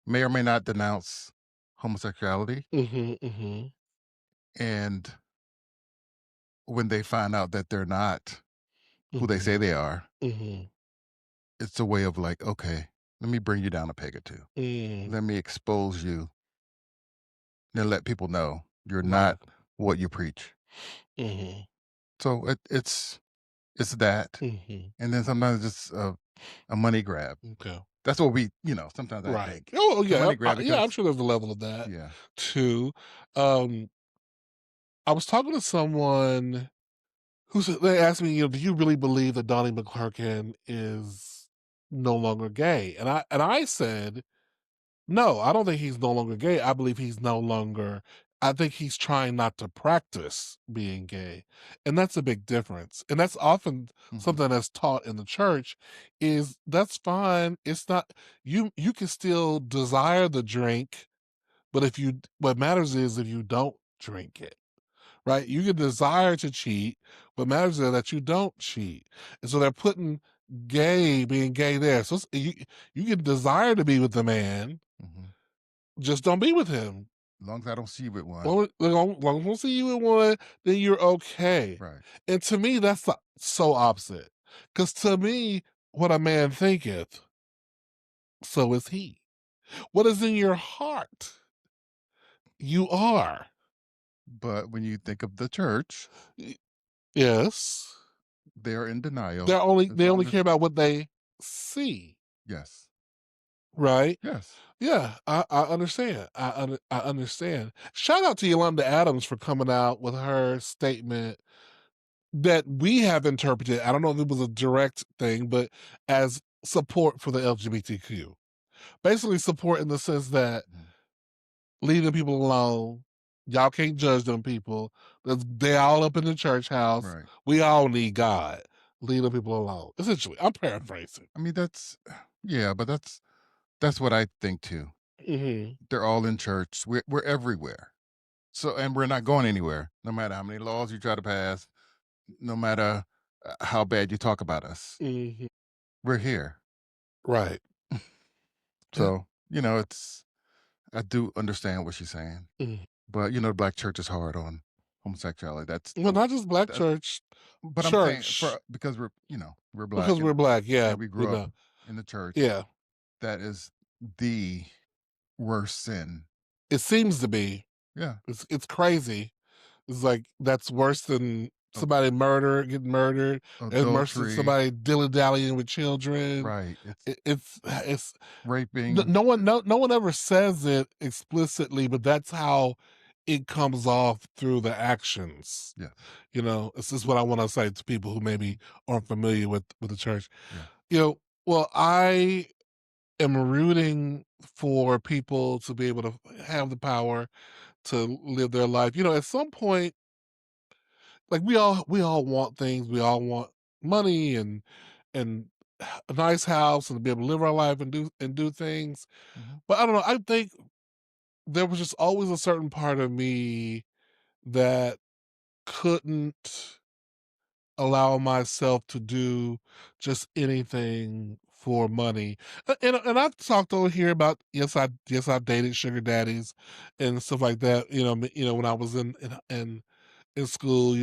may or may not denounce homosexuality, Mhm, mhm, and when they find out that they're not who they say mhm, they are, mhm, it's a way of like, okay, let me bring you down a peg or two. mm, Let me expose you and let people know you're right, not what you preach. mhm, So it's that, mhm, and then sometimes it's a money grab. okay. That's what sometimes I Right. think. Oh, It's a yeah, money grab yeah, I'm because sure there's a level of that yeah. too. Um, I was talking to someone who said they asked me, "Do you really believe that Donnie McClurkin is no longer gay?" And I said, "No, I don't think he's no longer gay. I believe he's no longer I think he's trying not to practice being gay." And that's a big difference. And that's often Mhm, something that's taught in the church is that's fine. It's not you can still desire the drink, but if you what matters is if you don't drink it. Right? You can desire to cheat. What matters is that you don't cheat. And so they're putting being gay there. So you can desire to be with the man, mhm. just don't be with him. As long as I don't see you with one. Long as we see you in one, then you're okay. Right. And to me, that's so opposite. Because to me, what a man thinketh, so is he. What is in your heart, you are. But when you think of the church, Y- Yes. they're in denial They're only as they long only as care about what they see, yes. right? Yes. Yeah, I understand. I understand. Shout out to Yolanda Adams for coming out with her statement that we have interpreted. I don't know if it was a direct thing, but as support for the LGBTQ. Basically, support in the sense that Mhm. leave the people alone. Y'all can't judge them people. They all up in the church house. Right. We all need God. Leave the people alone. Essentially, I'm paraphrasing. I mean, that's yeah, but that's what I think too. Hmm. They're all in church. We're everywhere. So and we're not going anywhere, no matter how many laws you try to pass, no matter how bad you talk about us. Hmm. We're here. Right. Yeah. So, it's I do understand what she's saying. Mhm. But the black church is hard on homosexuality. Well, not just black That church, but I'm saying church, because we're black because we're black. Yeah, and we we grew up know. in the church, Yeah, that is the worst sin. it seems to be. Yeah. It's crazy. It's like that's worse than A- somebody getting murdered. It's worse than Adultery, somebody dilly dallying with children. right. It's It's raping. no one ever says it explicitly, but that's how it comes off through the actions. Yes. This is what I want to say to people who Mhm. maybe aren't familiar with the church. Yeah. Well, I am rooting for people to be able to have the power to live their life. At some point, like we all want things. We all want money and a nice house and to be able to live our life and do things. Mhm. But I don't know. I think there was just always a certain part of me that couldn't allow myself to do just anything for money. And I've talked over here about yes I dated sugar daddies and stuff like that. When I was in school,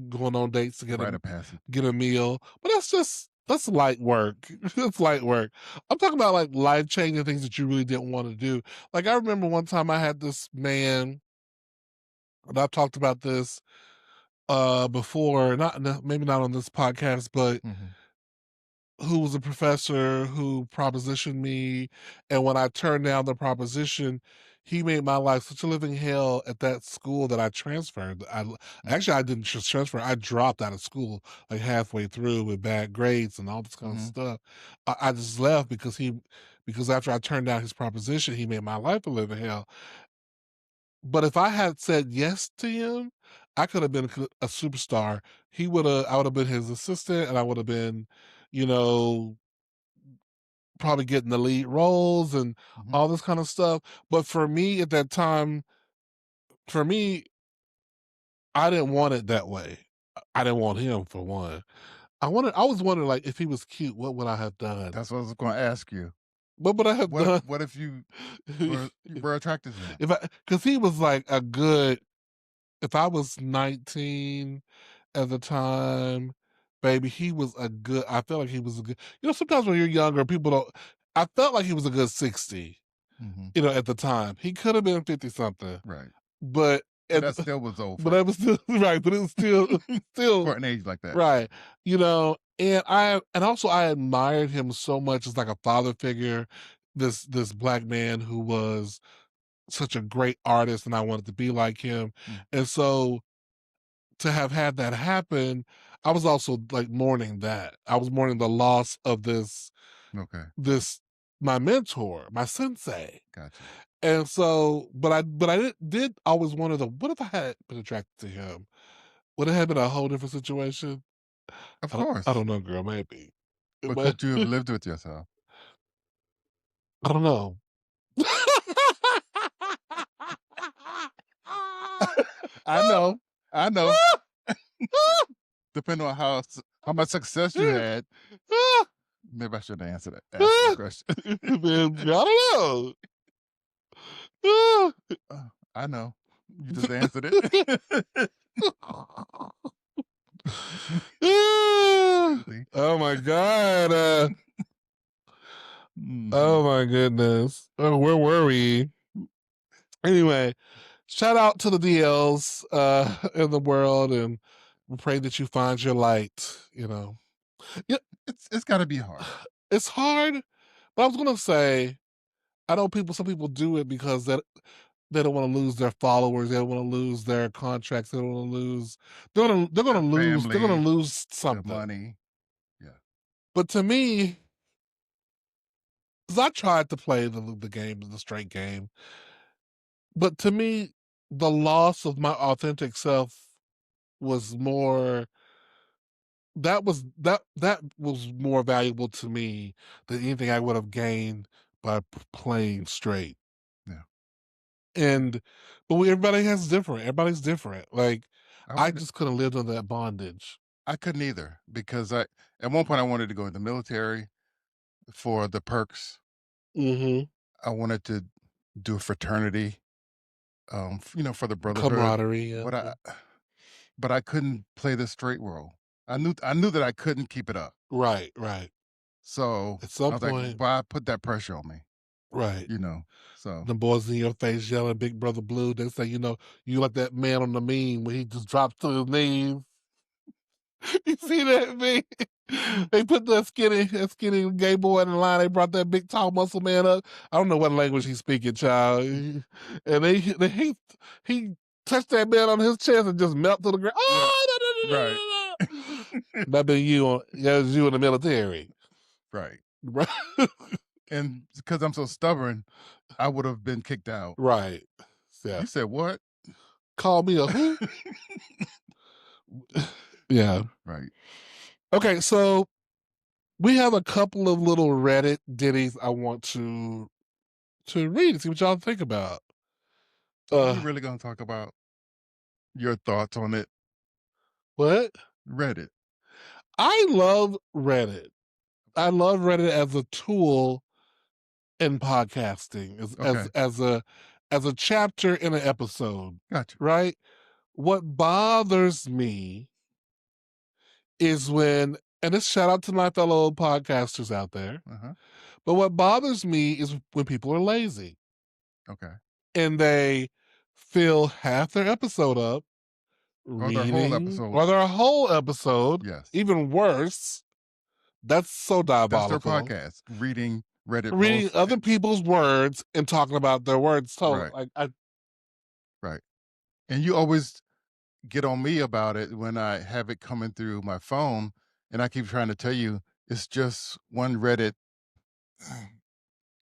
going on dates to Rite of passage. get a meal. But that's light work. That's light work. I'm talking about like life changing things that you really didn't want to do. Like I remember one time I had this man, and I've talked about this before, not maybe not on this podcast, but Mhm. who was a professor who propositioned me, and when I turned down the proposition, he made my life such a living hell at that school that I transferred. Actually, I didn't just transfer, I dropped out of school like halfway through with bad grades and all this kind of Mm-hmm. stuff. I just left because after I turned down his proposition, he made my life a living hell. But if I had said yes to him, I could have been a superstar. I would have been his assistant, and I would have been, you know, probably getting the lead roles and Mm-hmm. all this kind of stuff. But for me at that time, for me, I didn't want it that way. I didn't want him for one. I was wondering like if he was cute, what would I have done? That's what I was going to ask you. What would I have What done? What if you were attracted to him? If I, because he was like a good, if I was 19 at the time, baby, he was a good, I felt like he was a good, sometimes when you're younger, people don't, I felt like he was a good 60, Mm-hmm. at the time. He could have been 50 something, Right, but, but at, that still was old but for I was still, right, but it was still, for still, an age like that. right, and also I admired him so much as like a father figure, this black man who was such a great artist and I wanted to be like him. Mm. And so to have had that happen, I was also like mourning that. I was mourning the loss of Okay, this my mentor, my sensei. gotcha. And so, but I did always wonder though, what if I had been attracted to him? Would it have been a whole different situation? Of I course, don't know, girl, maybe. but But could you have lived with yourself? I don't know. I know, I know. Depending on how much success you had, maybe I shouldn't answer that question. Man, I don't know. I know. You just answered it. See? Oh my god. Mhm. Oh my goodness. Oh, where were we? Anyway, shout out to the DLs in the world, and we pray that you find your light. Yeah, It's gotta be hard. it's hard, but I was gonna say, I know some people do it because they don't want to lose their followers, they don't want to lose their contracts, they don't want to lose Their they're gonna family, lose their something. money. Yeah. But to me, because I tried to play the game, the straight game, but to me, the loss of my authentic self was more that was more valuable to me than anything I would have gained by playing straight. Yeah. And everybody's different. Like I I would just couldn't live under that bondage. I couldn't either because I at one point I wanted to go in the military for the perks. Hmm. I wanted to do a fraternity, for the brotherhood, Camaraderie. Yeah. but I couldn't play the straight role. I knew that I couldn't keep it up. Right, right. So At I some was like, point, why put that pressure on me? right. You know. So The boys in your face yelling Big Brother Blue. They say, you like that man on the meme when he just drops to his knees. You see that meme? They put that skinny gay boy in the line. They brought that big tall muscle man up. I don't know what language he's speaking, child. And he touched that man on his chest and just melt to the ground. yeah, right, Oh, no, no, no, no, no, no. That was you in the military. right. Right. And because I'm so stubborn, I would have been kicked out. Right. Yeah. You said what? Call me a who? Yeah. Right. Okay, so we have a couple of little Reddit ditties I want to read and see what y'all think about. Are we Uh, really gonna talk about your thoughts on it? what? Reddit. I love Reddit. I love Reddit as a tool in podcasting, Okay. as a chapter in an episode, Gotcha. right? What bothers me is and this shout out to my fellow podcasters out there, Uh-huh. but what bothers me is when people are lazy Okay. and they fill half their episode up Or their whole reading, episode. or their whole episode, Yes. even worse, That's so That's their diabolical. podcast, reading Reddit Reading posts. other people's words and talking about their words. So, Right, like, I right. And you always get on me about it when I have it coming through my phone, and I keep trying to tell you it's just one Reddit,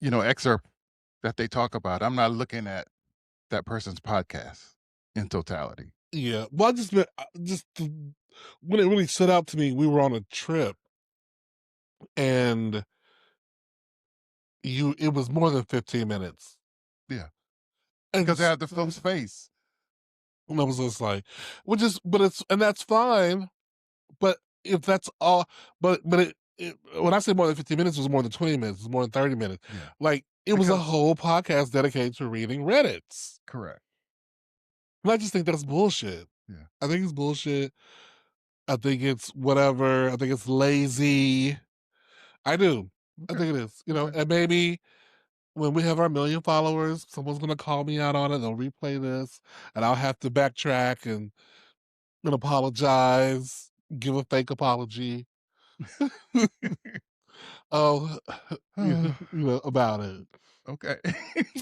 excerpt that they talk about. I'm not looking at that person's podcast in totality. yeah. Well, when it really stood out to me, we were on a trip and it was more than 15 minutes. Yeah, And because they have to fill space. I was just like, and that's fine. But if that's all, when I say more than 15 minutes, it was more than 20 minutes, it was more than 30 minutes. Yeah, Like, it was a because whole podcast dedicated to reading Reddits. correct. And I just think that's bullshit. Yeah. I think it's bullshit. I think it's whatever. I think it's lazy. I do. I Okay. think it is. Okay. And maybe when we have our million followers, someone's gonna call me out on it. They'll replay this, and I'll have to backtrack and apologize, give a fake apology. Oh, about it. Okay.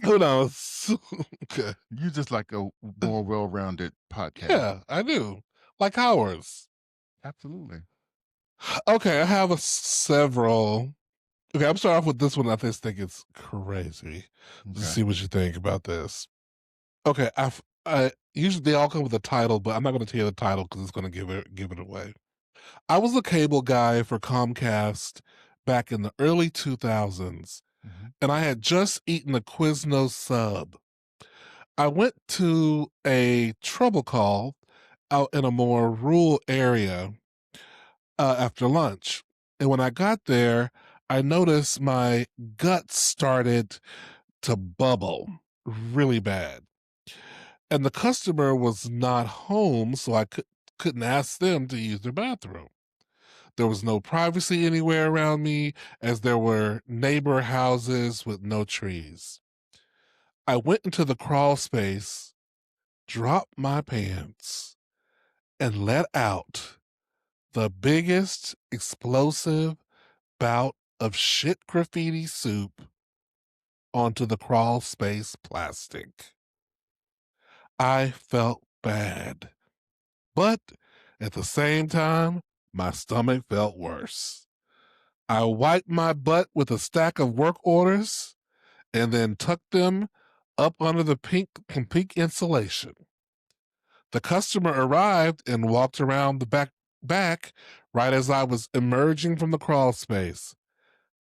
Who knows? Okay. You just like a more well-rounded podcast. Yeah, I do. Like ours. Absolutely. Okay, I have several. Okay, I'm starting off with this one. I just think it's crazy. Just Okay. see what you think about this. Okay, I usually they all come with a title, but I'm not going to tell you the title because it's going to give it away. I was a cable guy for Comcast back in the early 2000s, Mhm. and I had just eaten a Quiznos sub. I went to a trouble call out in a more rural area after lunch. And when I got there, I noticed my gut started to bubble really bad. And the customer was not home, so couldn't ask them to use their bathroom. There was no privacy anywhere around me, as there were neighbor houses with no trees. I went into the crawl space, dropped my pants, and let out the biggest explosive bout of shit graffiti soup onto the crawl space plastic. I felt bad, but at the same time, my stomach felt worse. I wiped my butt with a stack of work orders and then tucked them up under the pink insulation. The customer arrived and walked around the back right as I was emerging from the crawl space.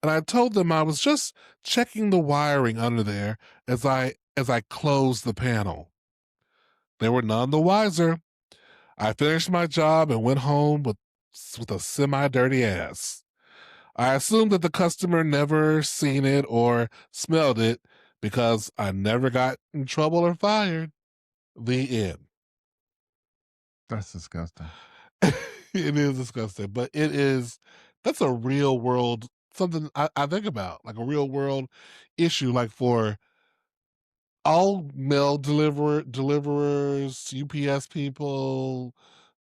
And I told them I was just checking the wiring under there as I closed the panel. They were none the wiser. I finished my job and went home with a semi-dirty ass. I assumed that the customer never seen it or smelled it because I never got in trouble or fired. The end. That's disgusting. It is disgusting, but that's a real world something I think about, like a real world issue, like for all mail deliverers, UPS people,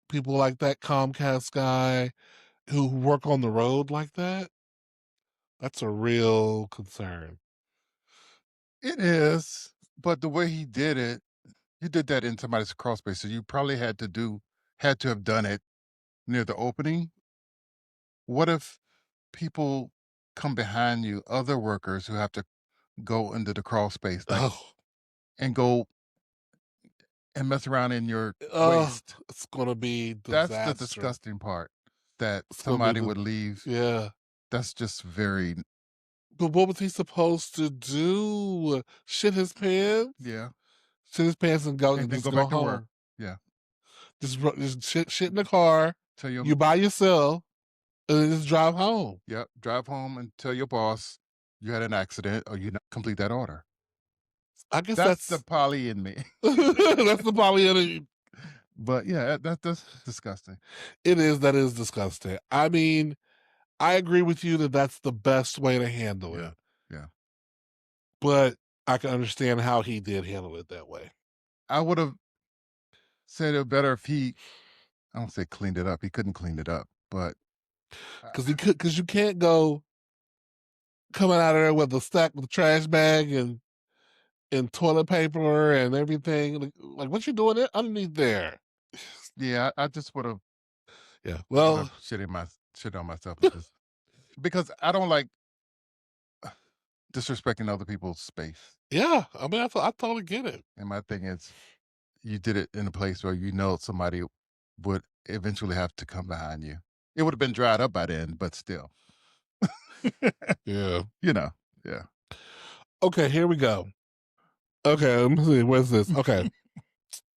people like that Comcast guy who work on the road like that. That's a real concern. It is, but the way he did it, you did that in somebody's crawl space, so you probably had to have done it near the opening. What if people come behind you, other workers who have to go into the crawl space, like, Oh, and go and mess around in your oh, waste? it's gonna be That's the disaster. disgusting part, that It's gonna be somebody the would leave. yeah. That's just very But what was he supposed to do? Shit his pants? yeah, Shit his pants and go and and then just go go back to work. home. Yeah. Just shit in the car. Tell your You by yourself, and then just drive home. Yep, drive home and tell your boss you had an accident or you not complete that order. I guess That's the that's poly in me. that's the Pollyanna. But yeah, that's disgusting. It is that is disgusting. I mean, I agree with you that that's the best way to handle Yeah. it, Yeah. but I can understand how he did handle it that way. I would have said it better if he, I don't say cleaned it up. He couldn't clean it up, but because you can't go coming out of there with a stack with a trash bag and toilet paper and everything. Like what you doing underneath there? Yeah, I just Yeah. would have Well, shit on myself and just because I don't like disrespecting other people's space. yeah. I mean, I totally get it. And my thing is, you did it in a place where you know somebody would eventually have to come behind you. It would have been dried up by then, but still, Yeah. you know, yeah. Okay, here we go. Okay, let me see. Where's this? Okay.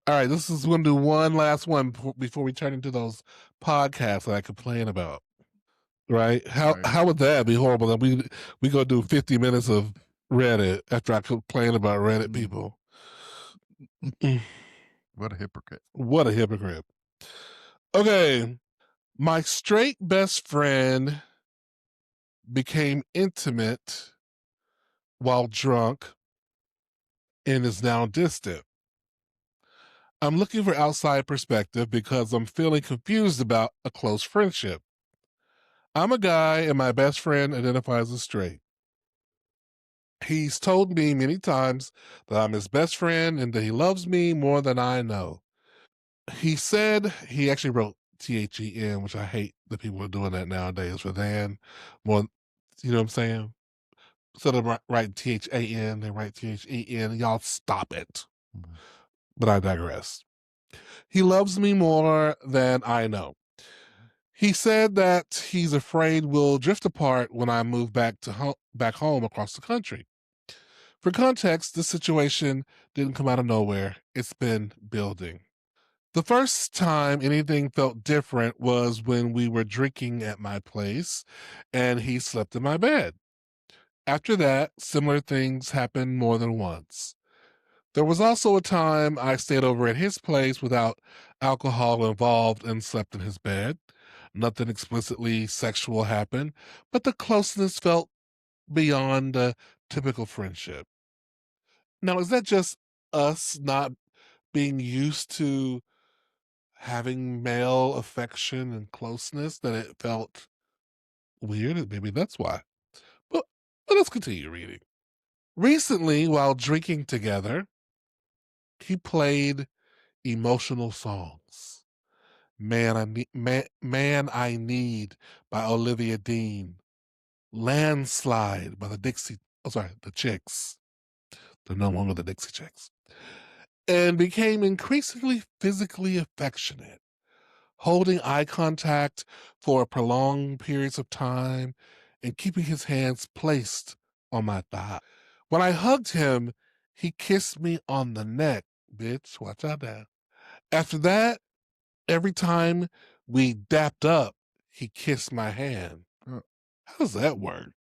All right, this is going to do one last one before we turn into those podcasts that I complain about. Right? Right. How would that be horrible? That we go do 50 minutes of Reddit after I complain about Reddit Mm. people. What a hypocrite. What a hypocrite. Okay, my straight best friend became intimate while drunk and is now distant. I'm looking for outside perspective because I'm feeling confused about a close friendship. I'm a guy and my best friend identifies as straight. He's told me many times that I'm his best friend and that he loves me more than I know. He said he actually wrote THEN, which I hate that people are doing that nowadays for than more, you know what I'm saying? Instead of writing THAN, they write THEN. Y'all stop it. Mhm. But I digress. He loves me more than I know. He said that he's afraid we'll drift apart when I move back home across the country. For context, this situation didn't come out of nowhere. It's been building. The first time anything felt different was when we were drinking at my place and he slept in my bed. After that, similar things happened more than once. There was also a time I stayed over at his place without alcohol involved and slept in his bed. Nothing explicitly sexual happened, but the closeness felt beyond a typical friendship. Now, is that just us not being used to having male affection and closeness that it felt weird? And maybe that's why. But let's continue reading. Recently, while drinking together, he played emotional songs. Man, I Need by Olivia Dean. Landslide by the Chicks. They're no longer the Dixie Chicks. And became increasingly physically affectionate, holding eye contact for prolonged periods of time and keeping his hands placed on my thigh. When I hugged him, he kissed me on the neck. Bitch, watch out now. After that, every time we dapped up, he kissed my hand. Uh, How does that work?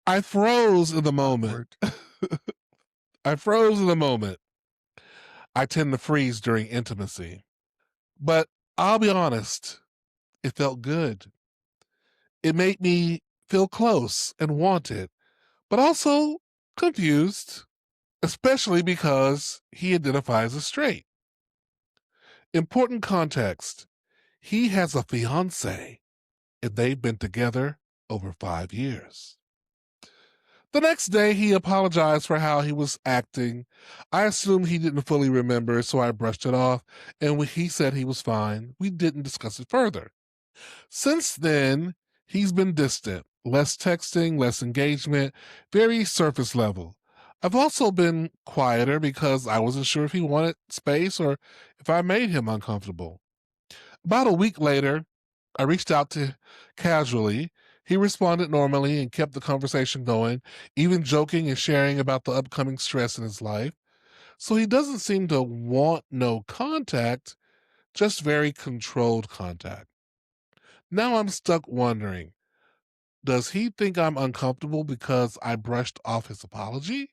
I froze in the moment. Awkward. I froze in the moment. I tend to freeze during intimacy. But I'll be honest, it felt good. It made me feel close and wanted, but also confused, especially because he identifies as straight. Important context: he has a fiance and they've been together over 5 years. The next day, he apologized for how he was acting. I assumed he didn't fully remember, so I brushed it off, and when he said he was fine, we didn't discuss it further. Since then, he's been distant, less texting, less engagement, very surface level. I've also been quieter because I wasn't sure if he wanted space or if I made him uncomfortable. About a week later, I reached out to casually. He responded normally and kept the conversation going, even joking and sharing about the upcoming stress in his life. So he doesn't seem to want no contact, just very controlled contact. Now I'm stuck wondering, does he think I'm uncomfortable because I brushed off his apology?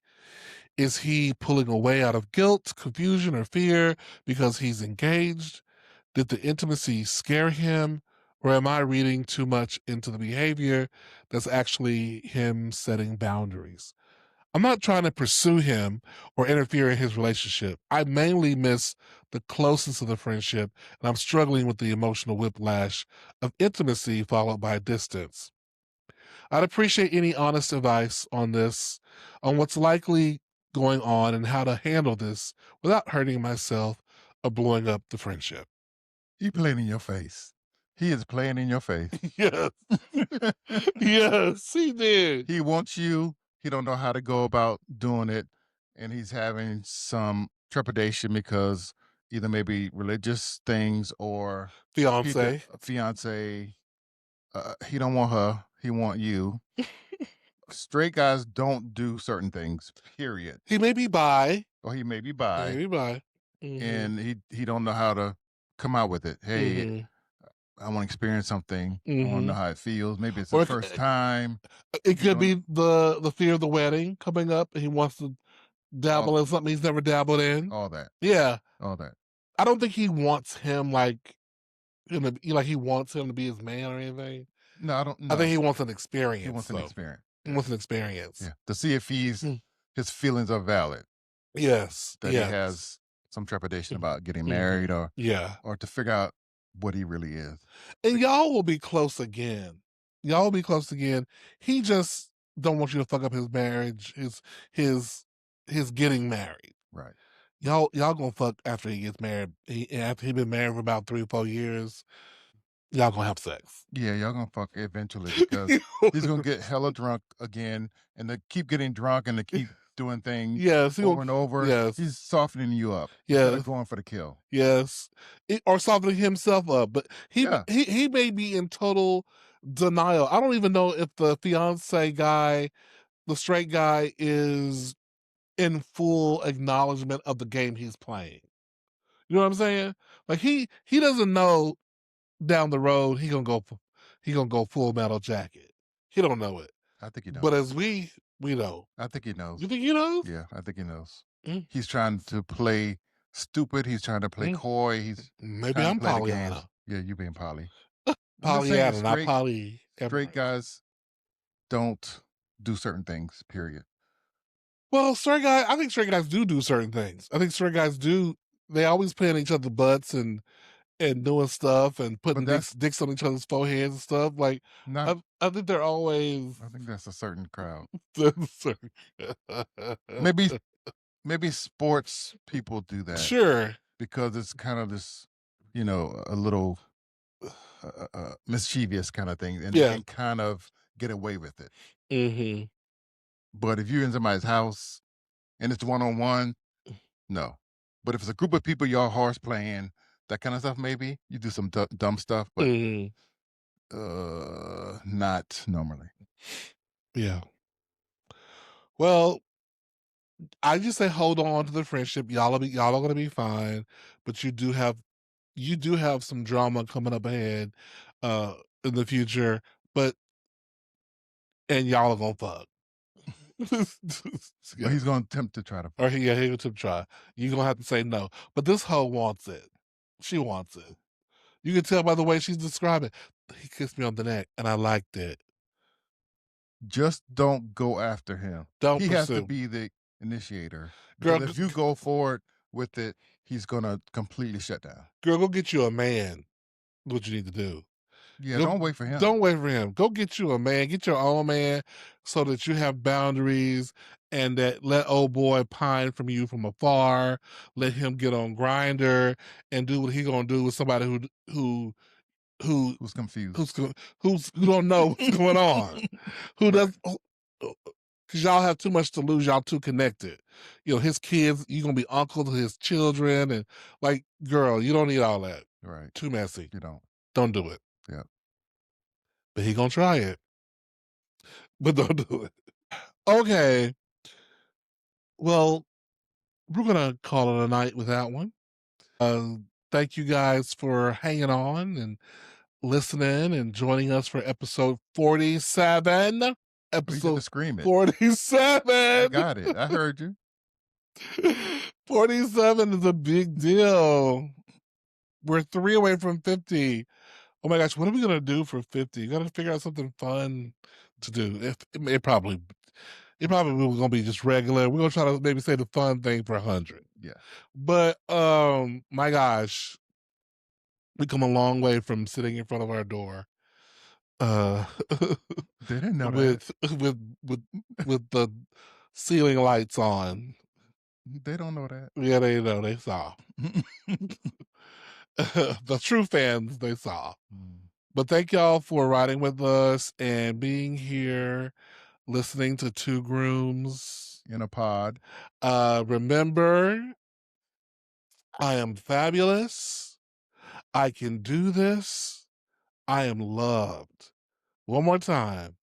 Is he pulling away out of guilt, confusion, or fear because he's engaged? Did the intimacy scare him? Or am I reading too much into the behavior that's actually him setting boundaries? I'm not trying to pursue him or interfere in his relationship. I mainly miss the closeness of the friendship, and I'm struggling with the emotional whiplash of intimacy followed by distance. I'd appreciate any honest advice on this, on what's likely going on and how to handle this without hurting myself or blowing up the friendship. He playing in your face. He is playing in your face. Yes. Yes, he did. He wants you. He don't know how to go about doing it, and he's having some trepidation because either maybe religious things or Fiance. fiance. He don't want her. He want you. Straight guys don't do certain things. Period. He may be bi. Or he may be He may bi, be bi. Mm-hmm. and he don't know how to come out with it. Hey, Mm-hmm. I want to experience something. I want to know Mm-hmm. how it feels. Maybe it's the Or first time. it You could don't be the fear of the wedding coming up, and he wants to all dabble in something he's never dabbled in. all that. Yeah, All that. I don't think he wants him like like he wants him to be his man or anything. No, I don't I think know. he wants an He experience, wants an though. experience. He Yeah. wants an experience. Yeah. To see if Mm. his feelings are valid, Yes, that he yes. has some trepidation about getting Mm-hmm. married Yeah, or to figure out what he really is. and y'all will be close again. Y'all will be close again. He just don't want you to fuck up his marriage, his his getting married. Right. Y'all gonna fuck after he gets married. After he been married for about 3 or 4 years, y'all gonna have sex. Yeah, y'all gonna fuck eventually because he's gonna get hella drunk again and to keep getting drunk and to keep doing things Yes, he over will. and over. Yes, He's softening you up instead of yes, going for the kill. yes, or softening himself up. But Yeah, he may be in total denial. I don't even know if the fiance guy, the straight guy, is in full acknowledgement of the game he's playing. You know what I'm saying? Like he doesn't know down the road he gonna go full metal jacket. He don't know it, I think he but knows. as we know. I think he You knows. think he knows? Yeah, I think he knows. Mm, He's trying to play stupid. He's trying to play mm. coy. He's Maybe trying to I'm play the games. Pollyanna. Yeah, you being Polly. I'm just saying, Pollyanna, not Polly. straight guys don't do certain things. Period. Well, I think straight guys do certain things. I think straight guys do. They always playing each other's butts and doing stuff and But putting that's dicks on each other's foreheads and stuff. Like not. I think they're always I think that's a certain crowd. Sorry. Maybe sports people do that Sure. because it's kind of this, a little mischievous kind of thing, and they Yeah. can kind of get away with it. Hmm. But if you're in somebody's house and it's one on one, no. But if it's a group of people, y'all horse playing, that kind of stuff, maybe you do some dumb stuff, but Hmm. not normally. Yeah. Well, I just say hold on to the friendship. Y'all are gonna be fine, but you do have some drama coming up ahead uh in the future, but and y'all are gonna fuck. But Yeah. he's going to attempt to try to Or fuck. yeah, he to try. You're gonna have to say no. But this hoe wants it. She wants it. You can tell by the way she's describing. He kissed me on the neck and I liked it. Just don't go after him. Don't He has to pursue. be the initiator Girl, because if you go forward with it, he's going to completely shut down. girl, go get you a man. What you need to do. Yeah, Go don't wait for him. don't wait for him. Go get you a man. Get your own man so that you have boundaries and that let old boy pine from you from afar. Let him get on grinder and do what he gonna do with somebody who Who's confused? who's who don't know what's going on. Who Right, does because y'all have too much to lose. Y'all too connected. You know, his kids, you gonna be uncle to his children and like, girl, you don't need all that. right. Too messy. You don't. Don't do it. Yeah. But he gonna try it. But don't do it. Okay. Well, we're gonna call it a night with that one. Thank you guys for hanging on and listening and joining us for episode 47. Oh, you got to Episode scream it. I 47. got it. I heard you. 47 is a big deal. We're 3 away from 50. Oh my gosh, what are we gonna do for 50? You gotta figure out something fun to do. It probably It probably was gonna be just regular. We're gonna try to maybe say the fun thing for 100. Yeah. But my gosh, we come a long way from sitting in front of our door. Uh They didn't know that. with with with the ceiling lights on. They don't know that. Yeah, they know they saw. The true fans they saw. Mm. But thank y'all for riding with us and being here, listening to Two Grooms. In a pod. Remember, I am fabulous. I can do this. I am loved. One more time.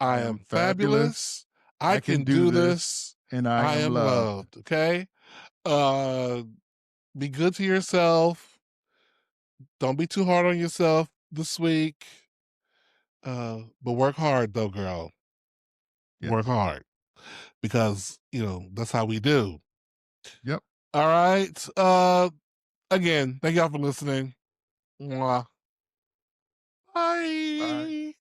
I I am am fabulous. fabulous. I I can can do do this, this. and I I am am loved. loved. Okay. Uh, be good to yourself. Don't be too hard on yourself this week. But work hard though, girl. Work Yes. hard because that's how we do. Yep. All right. Again, thank y'all for listening. Mwah. Bye.